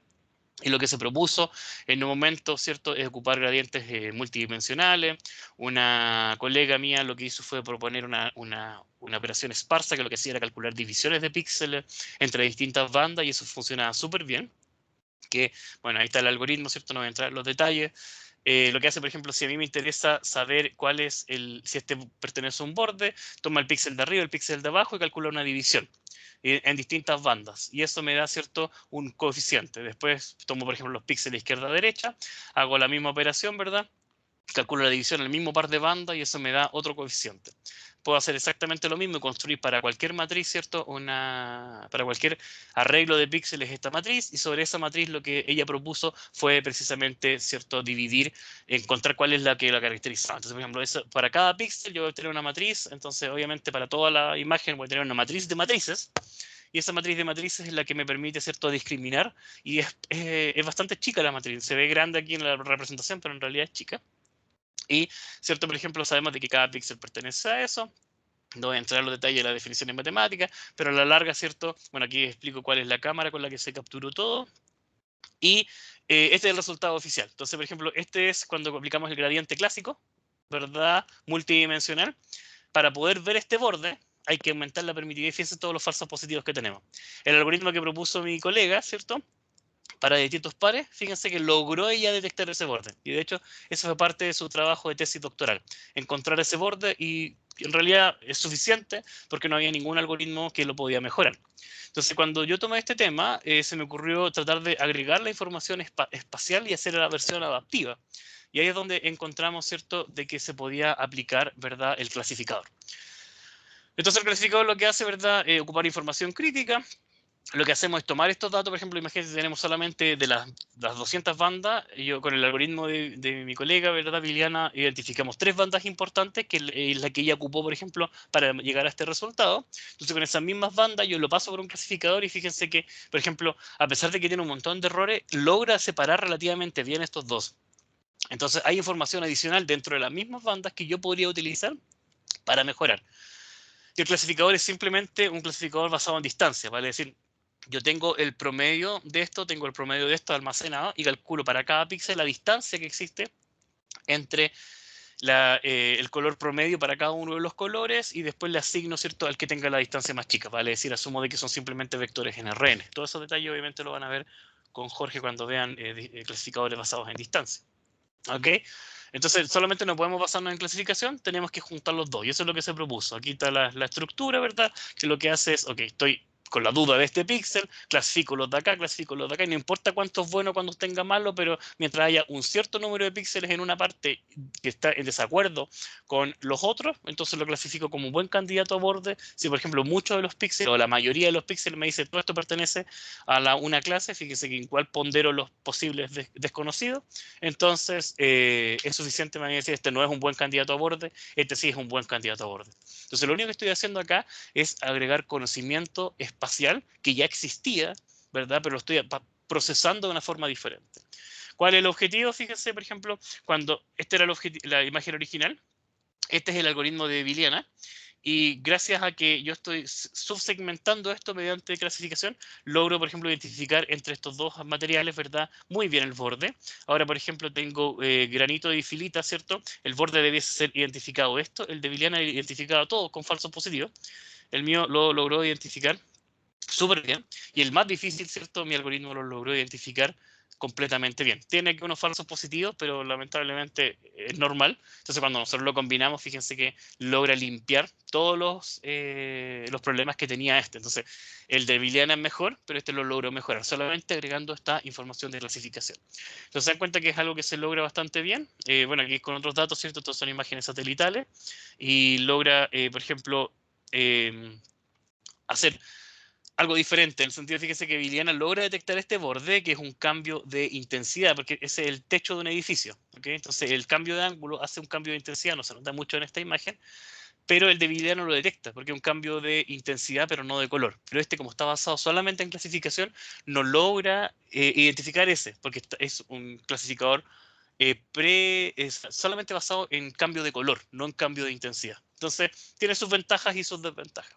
Y lo que se propuso en un momento, ¿cierto?, es ocupar gradientes multidimensionales. Una colega mía lo que hizo fue proponer una operación esparsa, que lo que hacía era calcular divisiones de píxeles entre distintas bandas, y eso funcionaba súper bien. Que, bueno, ahí está el algoritmo, ¿cierto? No voy a entrar en los detalles. Lo que hace, por ejemplo, si a mí me interesa saber si este pertenece a un borde, toma el píxel de arriba, el píxel de abajo y calcula una división en distintas bandas. Y eso me da, ¿cierto?, un coeficiente. Después tomo, por ejemplo, los píxeles izquierda-derecha, hago la misma operación, ¿verdad? Calculo la división en el mismo par de bandas y eso me da otro coeficiente. puedo hacer exactamente lo mismo y construir para cualquier matriz, ¿cierto? Para cualquier arreglo de píxeles esta matriz, y sobre esa matriz lo que ella propuso fue precisamente, ¿cierto? Dividir, encontrar cuál es la que la caracterizaba. Entonces, por ejemplo, para cada píxel yo voy a tener una matriz, entonces obviamente para toda la imagen voy a tener una matriz de matrices, y esa matriz de matrices es la que me permite, ¿cierto?, discriminar, y es bastante chica la matriz, se ve grande aquí en la representación, pero en realidad es chica. Y, ¿cierto? Por ejemplo, sabemos de que cada píxel pertenece a eso. No voy a entrar en los detalles de la definición en matemática, pero a la larga, ¿cierto? Bueno, aquí explico cuál es la cámara con la que se capturó todo. Y este es el resultado oficial. Entonces, por ejemplo, este es cuando aplicamos el gradiente clásico, ¿verdad? Multidimensional. Para poder ver este borde, hay que aumentar la permitividad y fíjense todos los falsos positivos que tenemos. El algoritmo que propuso mi colega, ¿cierto?, para distintos pares, fíjense que logró ella detectar ese borde. Y de hecho, eso fue parte de su trabajo de tesis doctoral. Encontrar ese borde, y en realidad es suficiente porque no había ningún algoritmo que lo podía mejorar. Entonces, cuando yo tomé este tema, se me ocurrió tratar de agregar la información espacial y hacer la versión adaptiva. Y ahí es donde encontramos, ¿cierto?, de que se podía aplicar, ¿verdad?, el clasificador. Entonces, el clasificador lo que hace, ¿verdad?, ocupar información crítica. Lo que hacemos es tomar estos datos, por ejemplo, imagínense, tenemos solamente de las 200 bandas, yo con el algoritmo de mi colega, ¿verdad?, Liliana, identificamos 3 bandas importantes, que es la que ella ocupó, por ejemplo, para llegar a este resultado. Entonces, con esas mismas bandas, yo lo paso por un clasificador y fíjense que, por ejemplo, a pesar de que tiene un montón de errores, logra separar relativamente bien estos dos. Entonces, hay información adicional dentro de las mismas bandas que yo podría utilizar para mejorar. Y el clasificador es simplemente un clasificador basado en distancia, ¿vale? Es decir, yo tengo el promedio de esto, tengo el promedio de esto almacenado y calculo para cada píxel la distancia que existe entre el color promedio para cada uno de los colores, y después le asigno, ¿cierto?, al que tenga la distancia más chica, ¿vale? Es decir, asumo de que son simplemente vectores en RN. Todos esos detalles obviamente lo van a ver con Jorge cuando vean clasificadores basados en distancia. ¿Ok? Entonces, solamente no podemos basarnos en clasificación, tenemos que juntar los dos, y eso es lo que se propuso. Aquí está la estructura, ¿verdad? Que lo que hace es, ok, estoy con la duda de este píxel, clasifico los de acá, clasifico los de acá, y no importa cuánto es bueno cuando tenga malo, pero mientras haya un cierto número de píxeles en una parte que está en desacuerdo con los otros, entonces lo clasifico como un buen candidato a borde. Si, por ejemplo, muchos de los píxeles, o la mayoría de los píxeles me dice todo esto pertenece a una clase, fíjese que igual pondero los posibles desconocidos, entonces es suficiente para decir, este no es un buen candidato a borde, este sí es un buen candidato a borde. Entonces, lo único que estoy haciendo acá es agregar conocimiento espacial que ya existía, ¿verdad? Pero lo estoy procesando de una forma diferente. ¿Cuál es el objetivo? Fíjense, por ejemplo, cuando esta era la imagen original, este es el algoritmo de Liliana, y gracias a que yo estoy subsegmentando esto mediante clasificación, logro, por ejemplo, identificar entre estos dos materiales, ¿verdad?, muy bien el borde. Ahora, por ejemplo, tengo granito y filita, ¿cierto? El borde debiese ser identificado esto, el de Liliana identificado todo con falsos positivos. El mío lo logró identificar súper bien, y el más difícil, ¿cierto?, mi algoritmo lo logró identificar completamente bien. Tiene aquí unos falsos positivos, pero lamentablemente es normal. Entonces, cuando nosotros lo combinamos, fíjense que logra limpiar todos los problemas que tenía este. Entonces, el de Liliana es mejor, pero este lo logró mejorar, solamente agregando esta información de clasificación. Entonces, se dan cuenta que es algo que se logra bastante bien. Bueno, aquí con otros datos, ¿cierto? Estos son imágenes satelitales, y logra, por ejemplo, hacer algo diferente, en el sentido, fíjese que Liliana logra detectar este borde, que es un cambio de intensidad, porque ese es el techo de un edificio, ¿okay? Entonces, el cambio de ángulo hace un cambio de intensidad, no se nota mucho en esta imagen, pero el de Liliana lo detecta, porque es un cambio de intensidad, pero no de color. Pero este, como está basado solamente en clasificación, no logra identificar ese, porque es un clasificador es solamente basado en cambio de color, no en cambio de intensidad. Entonces, tiene sus ventajas y sus desventajas.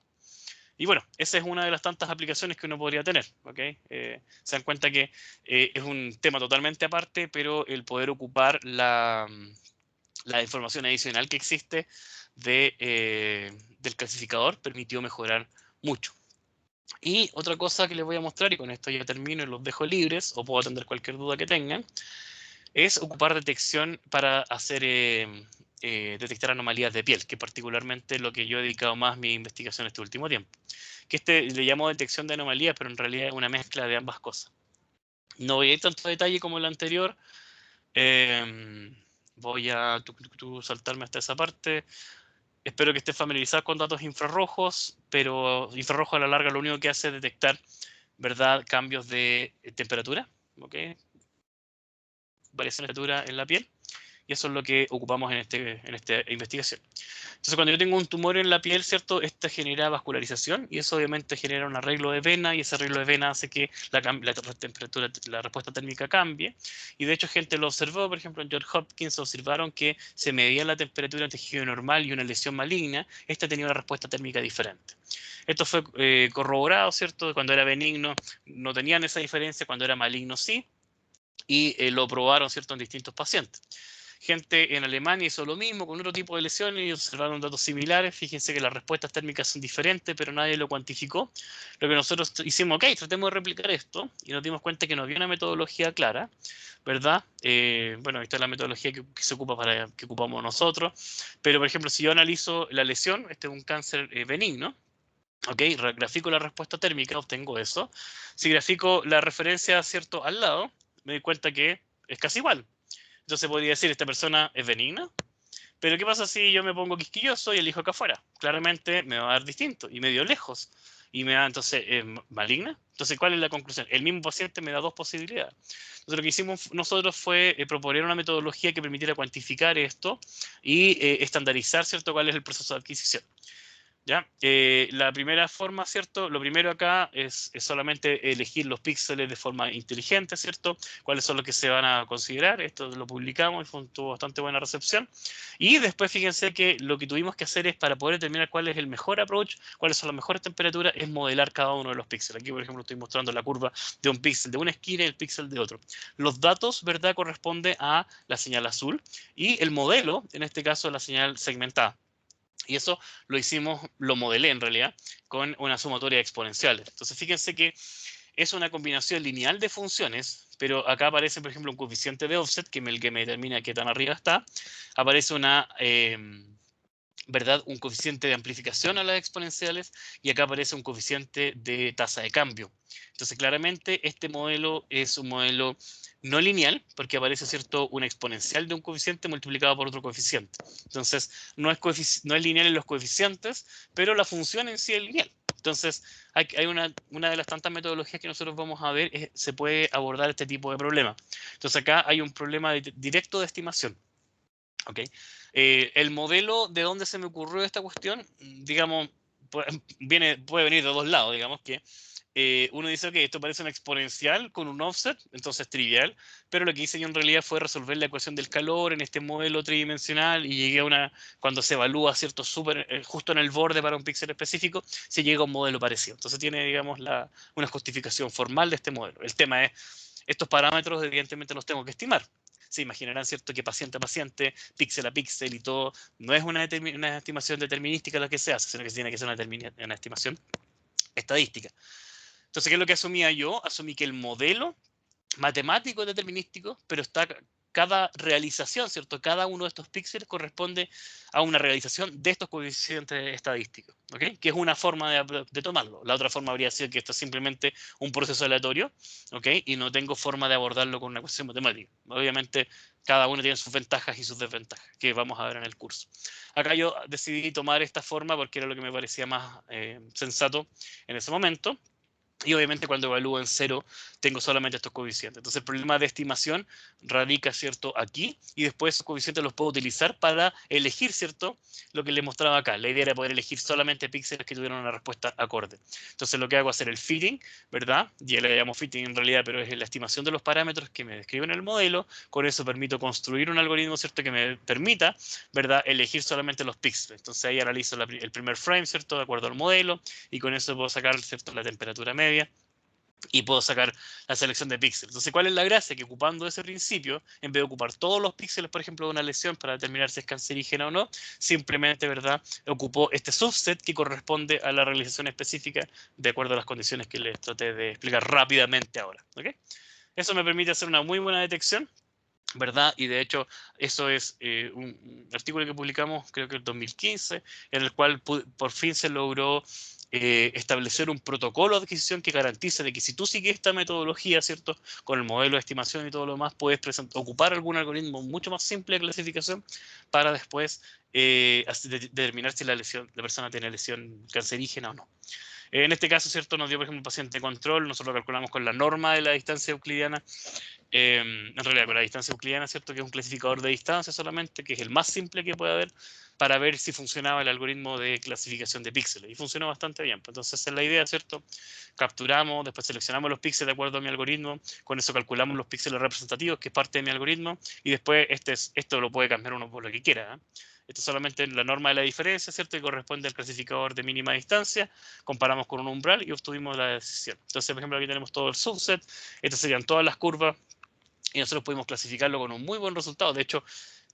Y bueno, esa es una de las tantas aplicaciones que uno podría tener, ¿ok? Se dan cuenta que es un tema totalmente aparte, pero el poder ocupar la información adicional que existe del clasificador permitió mejorar mucho. Y otra cosa que les voy a mostrar, y con esto ya termino y los dejo libres, o puedo atender cualquier duda que tengan, es ocupar detección para hacer detectar anomalías de piel, que particularmente lo que yo he dedicado más mi investigación este último tiempo. Que le llamo detección de anomalías, pero en realidad es una mezcla de ambas cosas. No voy a ir tanto detalle como el anterior. Voy a saltarme hasta esa parte. espero que estén familiarizados con datos infrarrojos, pero infrarrojo a la larga lo único que hace es detectar, ¿verdad?, cambios de temperatura, ¿ok? Variación de temperatura en la piel, y eso es lo que ocupamos en esta investigación. Entonces, cuando yo tengo un tumor en la piel, ¿cierto? Esta genera vascularización y eso obviamente genera un arreglo de vena y ese arreglo de vena hace que la temperatura, la respuesta térmica cambie. Y de hecho, gente lo observó, por ejemplo, en Johns Hopkins observaron que se medía la temperatura en tejido normal y una lesión maligna, esta tenía una respuesta térmica diferente. Esto fue corroborado, ¿cierto? Cuando era benigno no tenían esa diferencia, cuando era maligno sí, y lo probaron, ¿cierto?, en distintos pacientes. Gente en Alemania hizo lo mismo con otro tipo de lesiones y observaron datos similares. Fíjense que las respuestas térmicas son diferentes, pero nadie lo cuantificó. Lo que nosotros hicimos, ok, tratemos de replicar esto, y nos dimos cuenta que no había una metodología clara, ¿verdad? Bueno, esta es la metodología que se ocupa que ocupamos nosotros. Pero, por ejemplo, si yo analizo la lesión, este es un cáncer benigno, ok, grafico la respuesta térmica, obtengo eso. Si grafico la referencia, ¿cierto?, al lado, me doy cuenta que es casi igual. Entonces podría decir, esta persona es benigna, pero ¿qué pasa si yo me pongo quisquilloso y elijo acá afuera? Claramente me va a dar distinto y medio lejos. Y me da entonces maligna. Entonces, ¿cuál es la conclusión? El mismo paciente me da dos posibilidades. Entonces, lo que hicimos nosotros fue proponer una metodología que permitiera cuantificar esto y estandarizar, ¿cierto?, cuál es el proceso de adquisición. ¿Ya? La primera forma, ¿cierto? Lo primero acá es solamente elegir los píxeles de forma inteligente, ¿cierto? ¿Cuáles son los que se van a considerar? Esto lo publicamos y tuvo bastante buena recepción. Y después fíjense que lo que tuvimos que hacer es, para poder determinar cuál es el mejor approach, cuáles son las mejores temperaturas, es modelar cada uno de los píxeles. Aquí, por ejemplo, estoy mostrando la curva de un píxel de una esquina y el píxel de otro. Los datos, ¿verdad?, corresponden a la señal azul y el modelo, en este caso, la señal segmentada. Y eso lo modelé en realidad, con una sumatoria de exponenciales. Entonces fíjense que es una combinación lineal de funciones, pero acá aparece, por ejemplo, un coeficiente de offset, que es el que me determina qué tan arriba está. Aparece ¿verdad?, un coeficiente de amplificación a las exponenciales, y acá aparece un coeficiente de tasa de cambio. Entonces, claramente, este modelo es un modelo no lineal, porque aparece, ¿cierto?, una exponencial de un coeficiente multiplicado por otro coeficiente. Entonces, no es lineal en los coeficientes, pero la función en sí es lineal. Entonces, hay una de las tantas metodologías que nosotros vamos a ver, se puede abordar este tipo de problema. Entonces, acá hay un problema directo de estimación. ¿Ok? El modelo de dónde se me ocurrió esta cuestión, digamos, puede venir de dos lados, digamos que uno dice, ok, esto parece una exponencial con un offset, entonces trivial, pero lo que hice yo en realidad fue resolver la ecuación del calor en este modelo tridimensional y llegué a cuando se evalúa, ¿cierto?, justo en el borde para un píxel específico, se llega a un modelo parecido. Entonces tiene, digamos, una justificación formal de este modelo. El tema es, estos parámetros evidentemente los tengo que estimar. Se imaginarán, ¿cierto?, que paciente a paciente, píxel a píxel y todo, no es una estimación determinística la que se hace, sino que tiene que ser una estimación estadística. Entonces, ¿qué es lo que asumía yo? Asumí que el modelo matemático es determinístico, pero cada realización, ¿cierto? Cada uno de estos píxeles corresponde a una realización de estos coeficientes estadísticos, ¿ok? Que es una forma de tomarlo. La otra forma habría sido que esto es simplemente un proceso aleatorio, ¿ok? Y no tengo forma de abordarlo con una ecuación matemática. Obviamente, cada uno tiene sus ventajas y sus desventajas, que vamos a ver en el curso. Acá yo decidí tomar esta forma porque era lo que me parecía más sensato en ese momento. Y obviamente cuando evalúo en cero tengo solamente estos coeficientes. Entonces el problema de estimación radica, ¿cierto?, aquí, y después esos coeficientes los puedo utilizar para elegir, ¿cierto?, lo que les mostraba acá. La idea era poder elegir solamente píxeles que tuvieran una respuesta acorde. Entonces lo que hago es hacer el fitting, ¿verdad? Ya le llamo fitting en realidad, pero es la estimación de los parámetros que me describen el modelo. Con eso permito construir un algoritmo, ¿cierto?, que me permita, ¿verdad?, elegir solamente los píxeles. Entonces ahí analizo el primer frame, ¿cierto?, de acuerdo al modelo, y con eso puedo sacar, ¿cierto?, la temperatura media y puedo sacar la selección de píxeles. Entonces, ¿cuál es la gracia? Que ocupando ese principio, en vez de ocupar todos los píxeles, por ejemplo, de una lesión para determinar si es cancerígena o no, simplemente, ¿verdad?, ocupó este subset que corresponde a la realización específica de acuerdo a las condiciones que les traté de explicar rápidamente ahora. ¿Okay? Eso me permite hacer una muy buena detección, ¿verdad? Y de hecho, eso es un artículo que publicamos, creo que en 2015, en el cual por fin se logró establecer un protocolo de adquisición que garantice de que si tú sigues esta metodología, ¿cierto? Con el modelo de estimación y todo lo demás, puedes ocupar algún algoritmo mucho más simple de clasificación para después determinar si la persona tiene lesión cancerígena o no. En este caso, ¿cierto? Nos dio, por ejemplo, un paciente control, nosotros lo calculamos con la norma de la distancia euclidiana, en realidad con la distancia euclidiana, ¿cierto? Que es un clasificador de distancia solamente, que es el más simple que puede haber, para ver si funcionaba el algoritmo de clasificación de píxeles. Y funcionó bastante bien. Entonces, esa es la idea, ¿cierto? Capturamos, después seleccionamos los píxeles de acuerdo a mi algoritmo, con eso calculamos los píxeles representativos, que es parte de mi algoritmo, y después esto lo puede cambiar uno por lo que quiera, ¿eh? Esto es solamente la norma de la diferencia, ¿cierto? Que corresponde al clasificador de mínima distancia. Comparamos con un umbral y obtuvimos la decisión. Entonces, por ejemplo, aquí tenemos todo el subset. Estas serían todas las curvas. Y nosotros pudimos clasificarlo con un muy buen resultado. De hecho,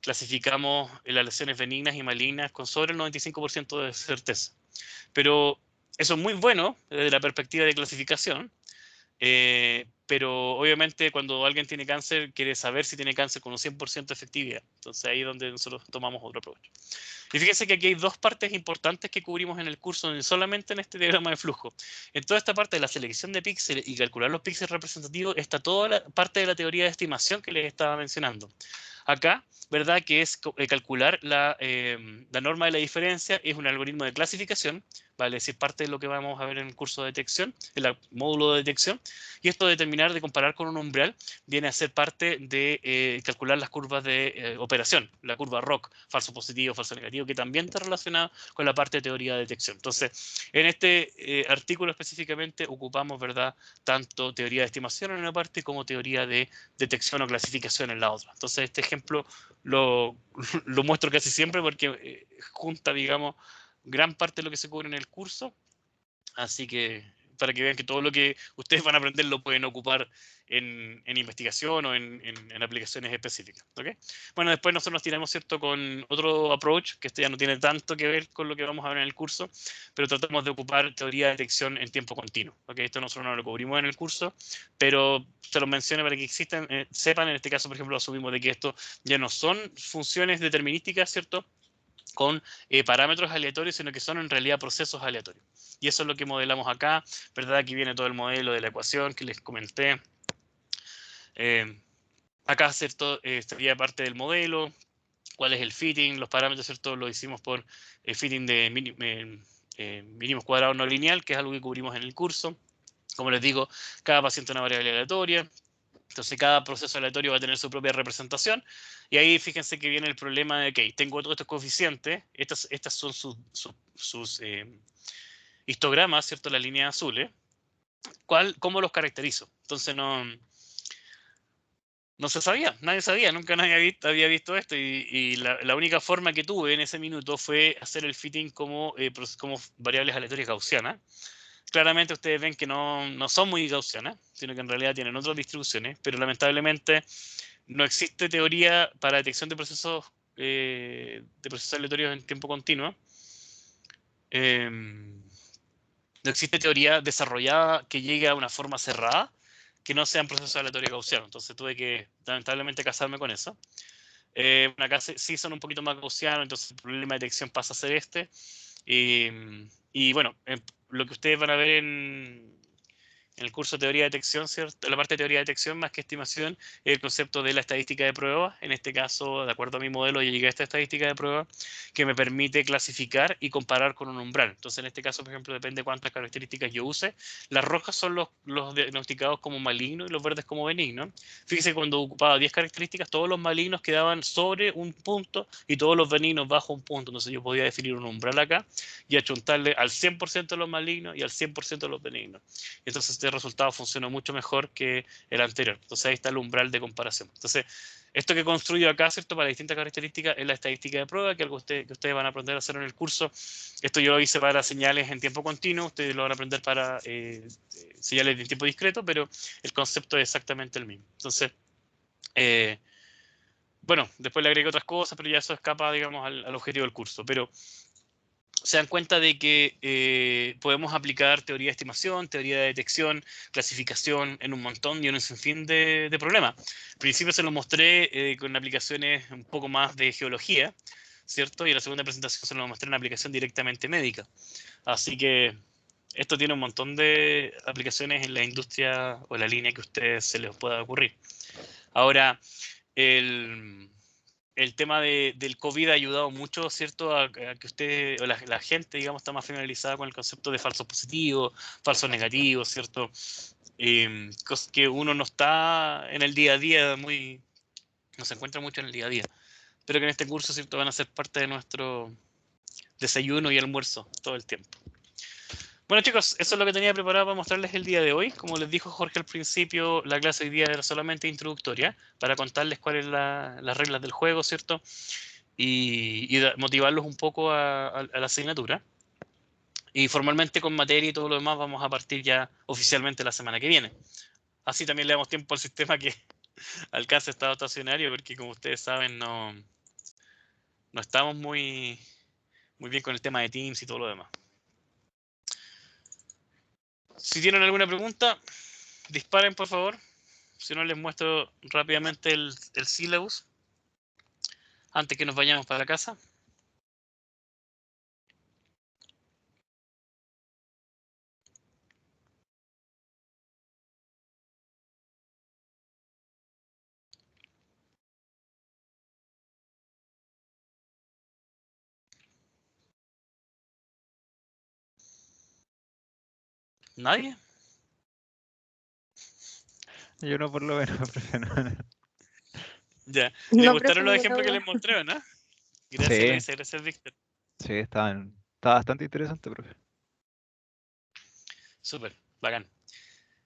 clasificamos las lesiones benignas y malignas con sobre el 95% de certeza. Pero eso es muy bueno desde la perspectiva de clasificación. Pero obviamente cuando alguien tiene cáncer quiere saber si tiene cáncer con un 100% de efectividad. Entonces ahí es donde nosotros tomamos otro approach. Y fíjense que aquí hay dos partes importantes que cubrimos en el curso, solamente en este diagrama de flujo. En toda esta parte de la selección de píxeles y calcular los píxeles representativos está toda la parte de la teoría de estimación que les estaba mencionando. Acá, ¿verdad? Que es calcular la norma de la diferencia, es un algoritmo de clasificación, ¿vale? Es decir, parte de lo que vamos a ver en el curso de detección, en el módulo de detección, y esto de determinar, de comparar con un umbral, viene a ser parte de calcular las curvas de operación, la curva ROC, falso positivo, falso negativo, que también está relacionado con la parte de teoría de detección. Entonces, en este artículo específicamente ocupamos, ¿verdad?, tanto teoría de estimación en una parte como teoría de detección o clasificación en la otra. Entonces, este ejemplo lo muestro casi siempre porque junta, digamos, gran parte de lo que se cubre en el curso, así que para que vean que todo lo que ustedes van a aprender lo pueden ocupar en investigación o en aplicaciones específicas, ¿ok? Bueno, después nosotros nos tiramos, ¿cierto?, con otro approach, que esto ya no tiene tanto que ver con lo que vamos a ver en el curso, pero tratamos de ocupar teoría de detección en tiempo continuo, ¿ok? Esto nosotros no lo cubrimos en el curso, pero se los menciono para que existen, sepan, en este caso, por ejemplo, asumimos de que esto ya no son funciones determinísticas, ¿cierto?, con parámetros aleatorios, sino que son en realidad procesos aleatorios. Y eso es lo que modelamos acá, ¿verdad? Aquí viene todo el modelo de la ecuación que les comenté. Acá, ¿cierto? Estaría parte del modelo, cuál es el fitting, los parámetros, ¿cierto? Lo hicimos por fitting de mínimos cuadrados no lineal, que es algo que cubrimos en el curso. Como les digo, cada paciente es una variable aleatoria. Entonces cada proceso aleatorio va a tener su propia representación. Y ahí fíjense que viene el problema de que tengo todos estos coeficientes, estas son sus histogramas, ¿cierto? Las líneas azules. ¿Cómo los caracterizo? Entonces no se sabía, nadie sabía, nunca nadie había visto esto. Y la única forma que tuve en ese minuto fue hacer el fitting como variables aleatorias gaussianas. Claramente ustedes ven que no son muy gaussianas, sino que en realidad tienen otras distribuciones, pero lamentablemente no existe teoría para detección de procesos aleatorios en tiempo continuo. No existe teoría desarrollada que llegue a una forma cerrada que no sean procesos aleatorios gaussianos. Entonces tuve que lamentablemente casarme con eso. Acá sí son un poquito más gaussianos, entonces el problema de detección pasa a ser este. Y bueno, lo que ustedes van a ver en el curso de teoría de detección, ¿cierto? La parte de teoría de detección más que estimación es el concepto de la estadística de prueba. En este caso, de acuerdo a mi modelo, yo llegué a esta estadística de prueba que me permite clasificar y comparar con un umbral. Entonces, en este caso, por ejemplo, depende de cuántas características yo use. Las rojas son los diagnosticados como malignos y los verdes como benignos. Fíjense que cuando ocupaba 10 características, todos los malignos quedaban sobre un punto y todos los benignos bajo un punto. Entonces, yo podía definir un umbral acá y achuntarle al 100% de los malignos y al 100% de los benignos. Entonces, este resultado funcionó mucho mejor que el anterior. Entonces ahí está el umbral de comparación. Entonces, esto que construyo acá, ¿cierto? Para distintas características es la estadística de prueba, que es algo que ustedes van a aprender a hacer en el curso. Esto yo lo hice para señales en tiempo continuo, ustedes lo van a aprender para señales en tiempo discreto, pero el concepto es exactamente el mismo. Entonces, bueno, después le agregué otras cosas, pero ya eso escapa, digamos, al objetivo del curso. Pero se dan cuenta de que podemos aplicar teoría de estimación, teoría de detección, clasificación en un montón y en un sinfín de problemas. Al principio se los mostré con aplicaciones un poco más de geología, ¿cierto? Y en la segunda presentación se los mostré en una aplicación directamente médica. Así que esto tiene un montón de aplicaciones en la industria o la línea que a ustedes se les pueda ocurrir. Ahora, el tema del COVID ha ayudado mucho, ¿cierto? A que usted, o la gente, digamos, está más familiarizada con el concepto de falsos positivos, falsos negativos, ¿cierto? Cosas que uno no está en el día a día, no se encuentra mucho en el día a día. Pero que en este curso, ¿cierto? Van a ser parte de nuestro desayuno y almuerzo todo el tiempo. Bueno, chicos, eso es lo que tenía preparado para mostrarles el día de hoy. Como les dijo Jorge al principio, la clase de hoy día era solamente introductoria para contarles cuáles son las reglas del juego, ¿cierto? Y motivarlos un poco a la asignatura. Y formalmente con materia y todo lo demás vamos a partir ya oficialmente la semana que viene. Así también le damos tiempo al sistema que alcance estado estacionario, porque como ustedes saben no estamos muy bien con el tema de Teams y todo lo demás. Si tienen alguna pregunta, disparen por favor. Si no, les muestro rápidamente el syllabus antes que nos vayamos para la casa. ¿Nadie? Yo no, por lo menos, profe. No. Ya. ¿Les No, gustaron profe, los ninguna ejemplos que duda. les mostré o no? Gracias, Sí, Luisa. Gracias, Víctor. sí, está bastante interesante, profe. Súper, bacán.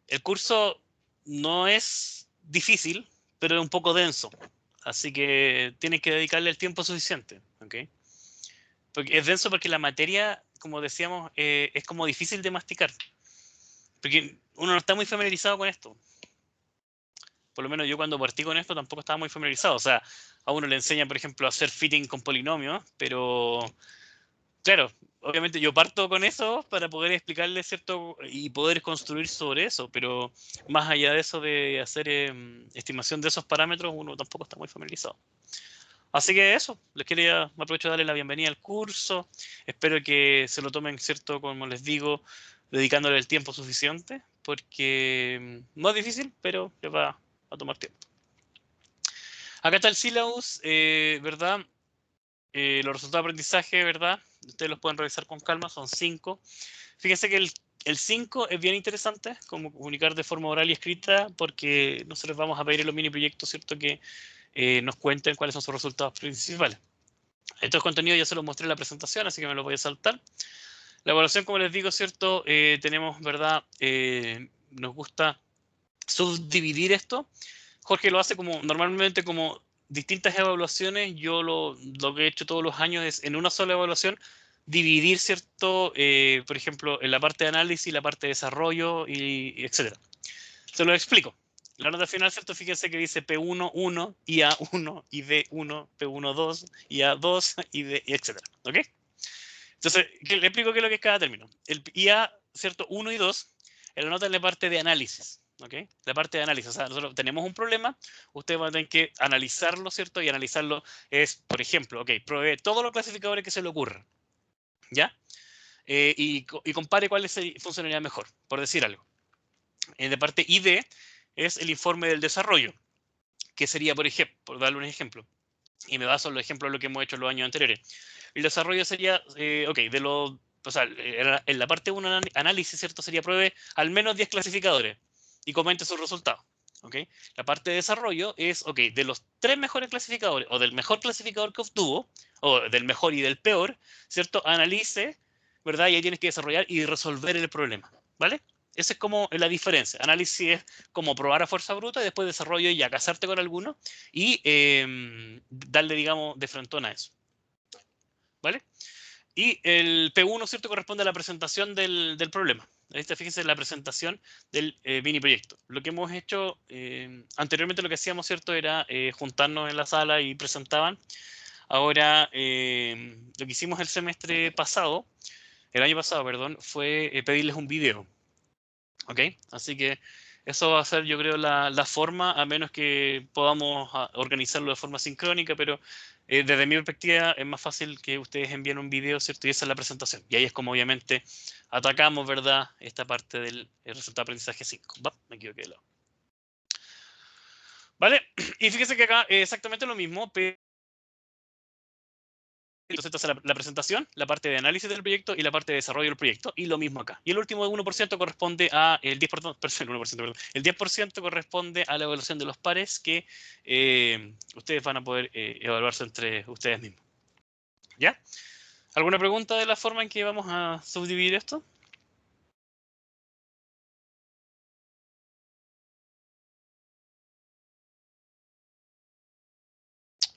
El curso no es difícil, pero es un poco denso. Así que tienen que dedicarle el tiempo suficiente. ¿Ok? Porque es denso porque la materia, como decíamos, es como difícil de masticar. Porque uno no está muy familiarizado con esto. Por lo menos yo cuando partí con esto tampoco estaba muy familiarizado. O sea, a uno le enseña, por ejemplo, a hacer fitting con polinomios, pero claro, obviamente yo parto con eso para poder explicarle, ¿cierto? Y poder construir sobre eso, pero más allá de eso de hacer estimación de esos parámetros, uno tampoco está muy familiarizado. Así que eso, les quería, aprovecho de darle la bienvenida al curso. Espero que se lo tomen, ¿cierto? Como les digo, dedicándole el tiempo suficiente, porque no es difícil, pero les va a tomar tiempo. Acá está el syllabus, ¿verdad? Los resultados de aprendizaje, ¿verdad? Ustedes los pueden revisar con calma, son 5. Fíjense que el 5 es bien interesante, como comunicar de forma oral y escrita, porque nosotros vamos a pedir en los mini proyectos, ¿cierto? Que nos cuenten cuáles son sus resultados principales. Estos contenidos ya se los mostré en la presentación, así que me los voy a saltar. La evaluación, como les digo, ¿cierto? Tenemos, ¿verdad? Nos gusta subdividir esto. Jorge lo hace como normalmente como distintas evaluaciones. Yo lo que he hecho todos los años es en una sola evaluación dividir, ¿cierto? Por ejemplo, en la parte de análisis, la parte de desarrollo y etcétera. Se lo explico. La nota final, ¿cierto? Fíjense que dice P1, 1, IA1, ID1, P1, 2, IA2, ID, etcétera. ¿Ok? Entonces, le explico qué es lo que es cada término. El IA, ¿cierto? 1 y 2, la nota en la parte de análisis. ¿Ok? La parte de análisis. O sea, nosotros tenemos un problema, ustedes van a tener que analizarlo, ¿cierto? Y analizarlo es, por ejemplo, ok, provee todos los clasificadores que se le ocurran. ¿Ya? Y compare cuál funcionaría mejor, por decir algo. De parte ID es el informe del desarrollo, que sería, por ejemplo, por darle un ejemplo, y me baso en los ejemplos de lo que hemos hecho en los años anteriores. El desarrollo sería, ok, o sea, en la parte 1 análisis, ¿cierto? Sería pruebe al menos 10 clasificadores y comente sus resultados. ¿Ok? La parte de desarrollo es, ok, de los 3 mejores clasificadores o del mejor clasificador que obtuvo, o del mejor y del peor, ¿cierto? Analice, ¿verdad? Y ahí tienes que desarrollar y resolver el problema, ¿vale? Esa es como la diferencia. Análisis es como probar a fuerza bruta y después desarrollo ya casarte con alguno y darle, digamos, de frontón a eso. ¿Vale? Y el P1, ¿cierto? Corresponde a la presentación del problema. Fíjense, la presentación del mini proyecto. Lo que hemos hecho anteriormente, lo que hacíamos, ¿cierto? Era juntarnos en la sala y presentaban. Ahora, lo que hicimos el año pasado, perdón, fue pedirles un video. ¿Ok? Así que Eso va a ser, yo creo, la forma, a menos que podamos organizarlo de forma sincrónica, pero desde mi perspectiva es más fácil que ustedes envíen un video, ¿cierto? Y esa es la presentación. Y ahí es como obviamente atacamos, ¿verdad? Esta parte del resultado de aprendizaje 5. ¿Va? Me equivoqué de lado. ¿Vale? Y fíjense que acá es exactamente lo mismo, pero entonces esta es la presentación, la parte de análisis del proyecto y la parte de desarrollo del proyecto, y lo mismo acá. Y el último 1% corresponde a, el 10%, perdón, el 10% corresponde a la evaluación de los pares que ustedes van a poder evaluarse entre ustedes mismos. ¿Ya? ¿Alguna pregunta de la forma en que vamos a subdividir esto?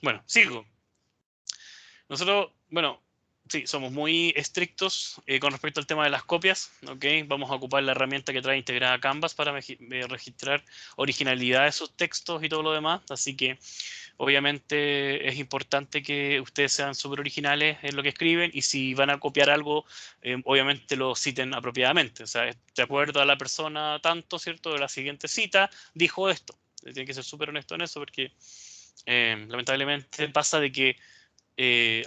Bueno, sigo. Nosotros, bueno, sí, somos muy estrictos con respecto al tema de las copias, ¿ok? Vamos a ocupar la herramienta que trae integrada Canvas para registrar originalidad de sus textos y todo lo demás, así que obviamente es importante que ustedes sean súper originales en lo que escriben y si van a copiar algo, obviamente lo citen apropiadamente, o sea, de acuerdo a la persona tanto, ¿cierto? De la siguiente cita, dijo esto. Tienen que ser súper honesto en eso porque lamentablemente pasa de que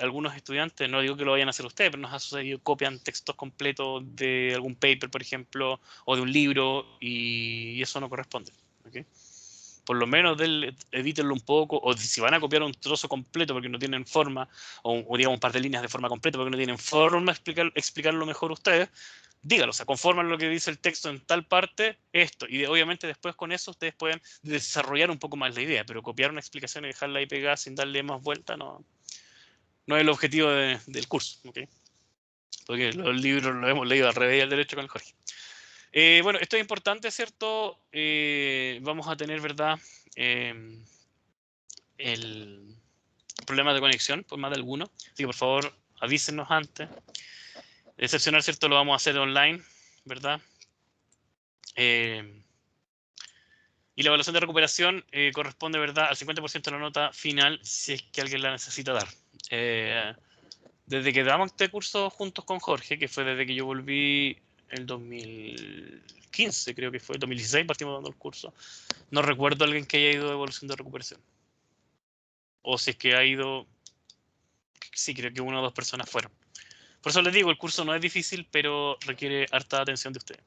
algunos estudiantes, no digo que lo vayan a hacer ustedes, pero nos ha sucedido, copian textos completos de algún paper, por ejemplo, o de un libro, y eso no corresponde. ¿Okay? Por lo menos evítenlo un poco, o si van a copiar un trozo completo porque no tienen forma, o digamos un par de líneas de forma completa porque no tienen forma de explicarlo mejor ustedes, dígalo, o sea, conforman lo que dice el texto en tal parte, esto, y obviamente después con eso ustedes pueden desarrollar un poco más la idea, pero copiar una explicación y dejarla ahí pegada sin darle más vuelta, no es el objetivo del curso, ¿okay? Porque los libros los hemos leído al revés y al derecho con el Jorge. Bueno, esto es importante, ¿cierto? Vamos a tener, ¿verdad? El problema de conexión, por más de alguno. Así que por favor, avísenos antes. Excepcional, ¿cierto? Lo vamos a hacer online, ¿verdad? Y la evaluación de recuperación corresponde, ¿verdad?, al 50% de la nota final si es que alguien la necesita dar. Desde que damos este curso juntos con Jorge, que fue desde que yo volví el 2015, creo que fue, 2016 partimos dando el curso, no recuerdo a alguien que haya ido a evaluación de recuperación. O si es que ha ido, sí, creo que una o dos personas fueron. Por eso les digo, el curso no es difícil, pero requiere harta atención de ustedes.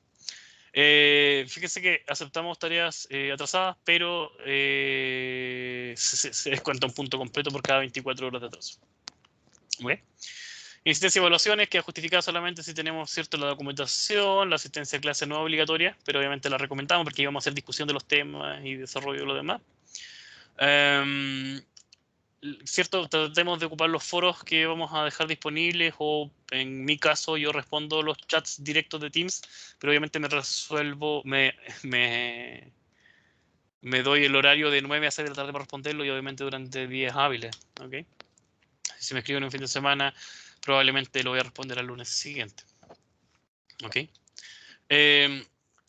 Fíjense que aceptamos tareas atrasadas, pero se descuenta un punto completo por cada 24 horas de atraso. ¿Okay? Insistencia y evaluaciones queda justificada solamente si tenemos, ¿cierto?, la documentación, la asistencia a clase no es obligatoria, pero obviamente la recomendamos porque íbamos a hacer discusión de los temas y desarrollo de lo demás. ¿Cierto? Tratemos de ocupar los foros que vamos a dejar disponibles o en mi caso yo respondo los chats directos de Teams, pero obviamente me doy el horario de 9 a 6 de la tarde para responderlo y obviamente durante días hábiles. ¿Okay? Si me escriben un fin de semana, probablemente lo voy a responder al lunes siguiente. ¿Ok? Es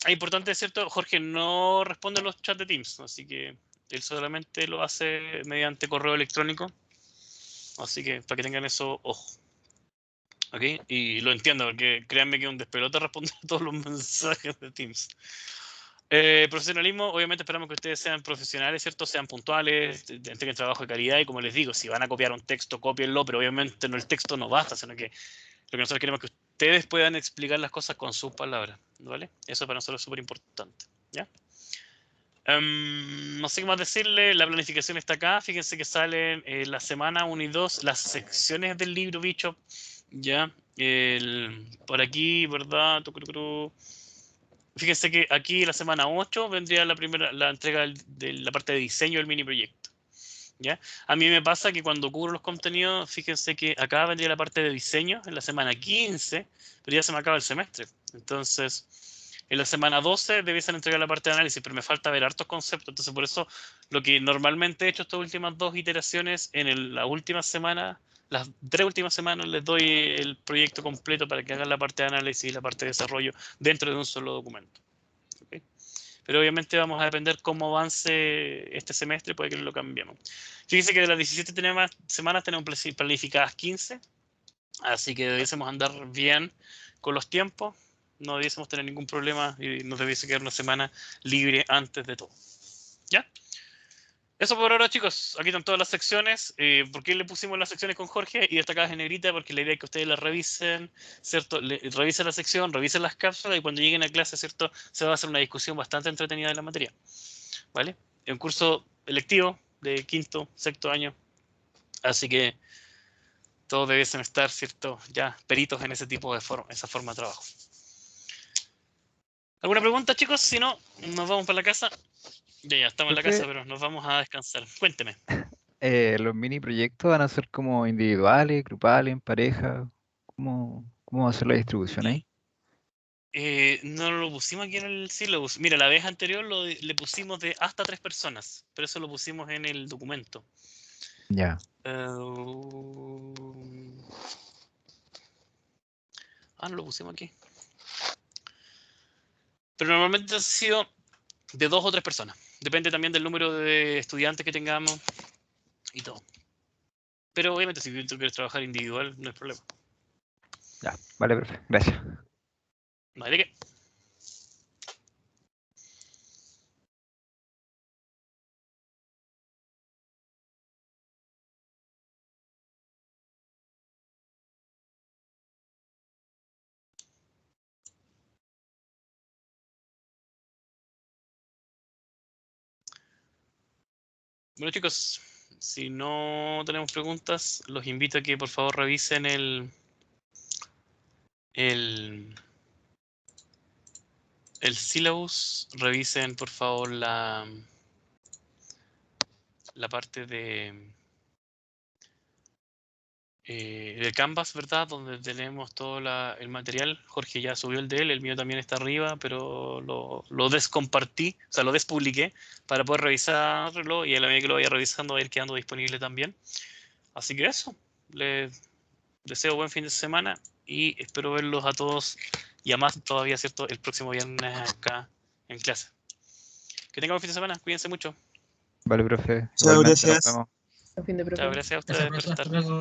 importante, ¿cierto? Jorge no responde los chats de Teams, así que él solamente lo hace mediante correo electrónico. Así que para que tengan eso, ojo. ¿Ok? Y lo entiendo, porque créanme que es un despelote responder todos los mensajes de Teams. Profesionalismo, obviamente esperamos que ustedes sean profesionales, ¿cierto? Sean puntuales, entreguen trabajo de calidad y como les digo, si van a copiar un texto, cópienlo, pero obviamente el texto no basta, sino que lo que nosotros queremos es que ustedes puedan explicar las cosas con sus palabras, ¿vale? Eso para nosotros es súper importante, ¿ya? No sé qué más decirle, la planificación está acá, fíjense que salen la semana 1 y 2, las secciones del libro Bishop, ¿ya? Por aquí, ¿verdad? Fíjense que aquí la semana 8 vendría la entrega de la parte de diseño del mini proyecto. ¿Ya? A mí me pasa que cuando cubro los contenidos, fíjense que acá vendría la parte de diseño en la semana 15, pero ya se me acaba el semestre. Entonces, en la semana 12 debiesen entregar la parte de análisis, pero me falta ver hartos conceptos. Entonces, por eso, lo que normalmente he hecho estas últimas 2 iteraciones, la última semana, las 3 últimas semanas les doy el proyecto completo para que hagan la parte de análisis y la parte de desarrollo dentro de un solo documento. ¿Okay? Pero obviamente vamos a depender cómo avance este semestre, puede que lo cambiemos. Fíjense que de las 17 semanas tenemos planificadas 15, así que debiésemos andar bien con los tiempos, no debiésemos tener ningún problema y nos debiese quedar una semana libre antes de todo. ¿Ya? Eso por ahora, chicos. Aquí están todas las secciones. ¿Por qué le pusimos las secciones con Jorge y destacadas en negrita? Porque la idea es que ustedes las revisen, ¿cierto? Revisen la sección, revisen las cápsulas y cuando lleguen a clase, ¿cierto? Se va a hacer una discusión bastante entretenida de la materia. ¿Vale? Es un curso electivo de quinto, sexto año. Así que todos debiesen estar, ¿cierto? Ya peritos en ese tipo de esa forma de trabajo. ¿Alguna pregunta, chicos? Si no, nos vamos para la casa. Ya estamos en la Profe. casa, pero nos vamos a descansar. Cuénteme. Los mini proyectos van a ser como individuales, grupales, en pareja. ¿Cómo va a ser la distribución ahí? No lo pusimos aquí en el syllabus. Mira, la vez anterior le pusimos de hasta 3 personas, pero eso lo pusimos en el documento. Ya. No lo pusimos aquí. Pero normalmente ha sido de 2 o 3 personas. Depende también del número de estudiantes que tengamos y todo. Pero obviamente si tú quieres trabajar individual, no hay problema. Ya, vale, profe. Gracias. No hay de qué. Bueno, chicos, si no tenemos preguntas, los invito a que por favor revisen el syllabus, revisen por favor la parte de Canvas, ¿verdad? Donde tenemos todo el material. Jorge ya subió el mío también está arriba, pero lo descompartí, o sea, lo despubliqué para poder revisarlo y a la medida que lo vaya revisando va a ir quedando disponible también. Así que eso, les deseo buen fin de semana y espero verlos a todos y a más todavía, ¿cierto? El próximo viernes acá en clase. Que tengan buen fin de semana, cuídense mucho. Vale, profe. Chao, Igualmente, nos gracias. vemos. A fin de Chao, profe. gracias a Gracias, ustedes por profe. Hasta estar. luego.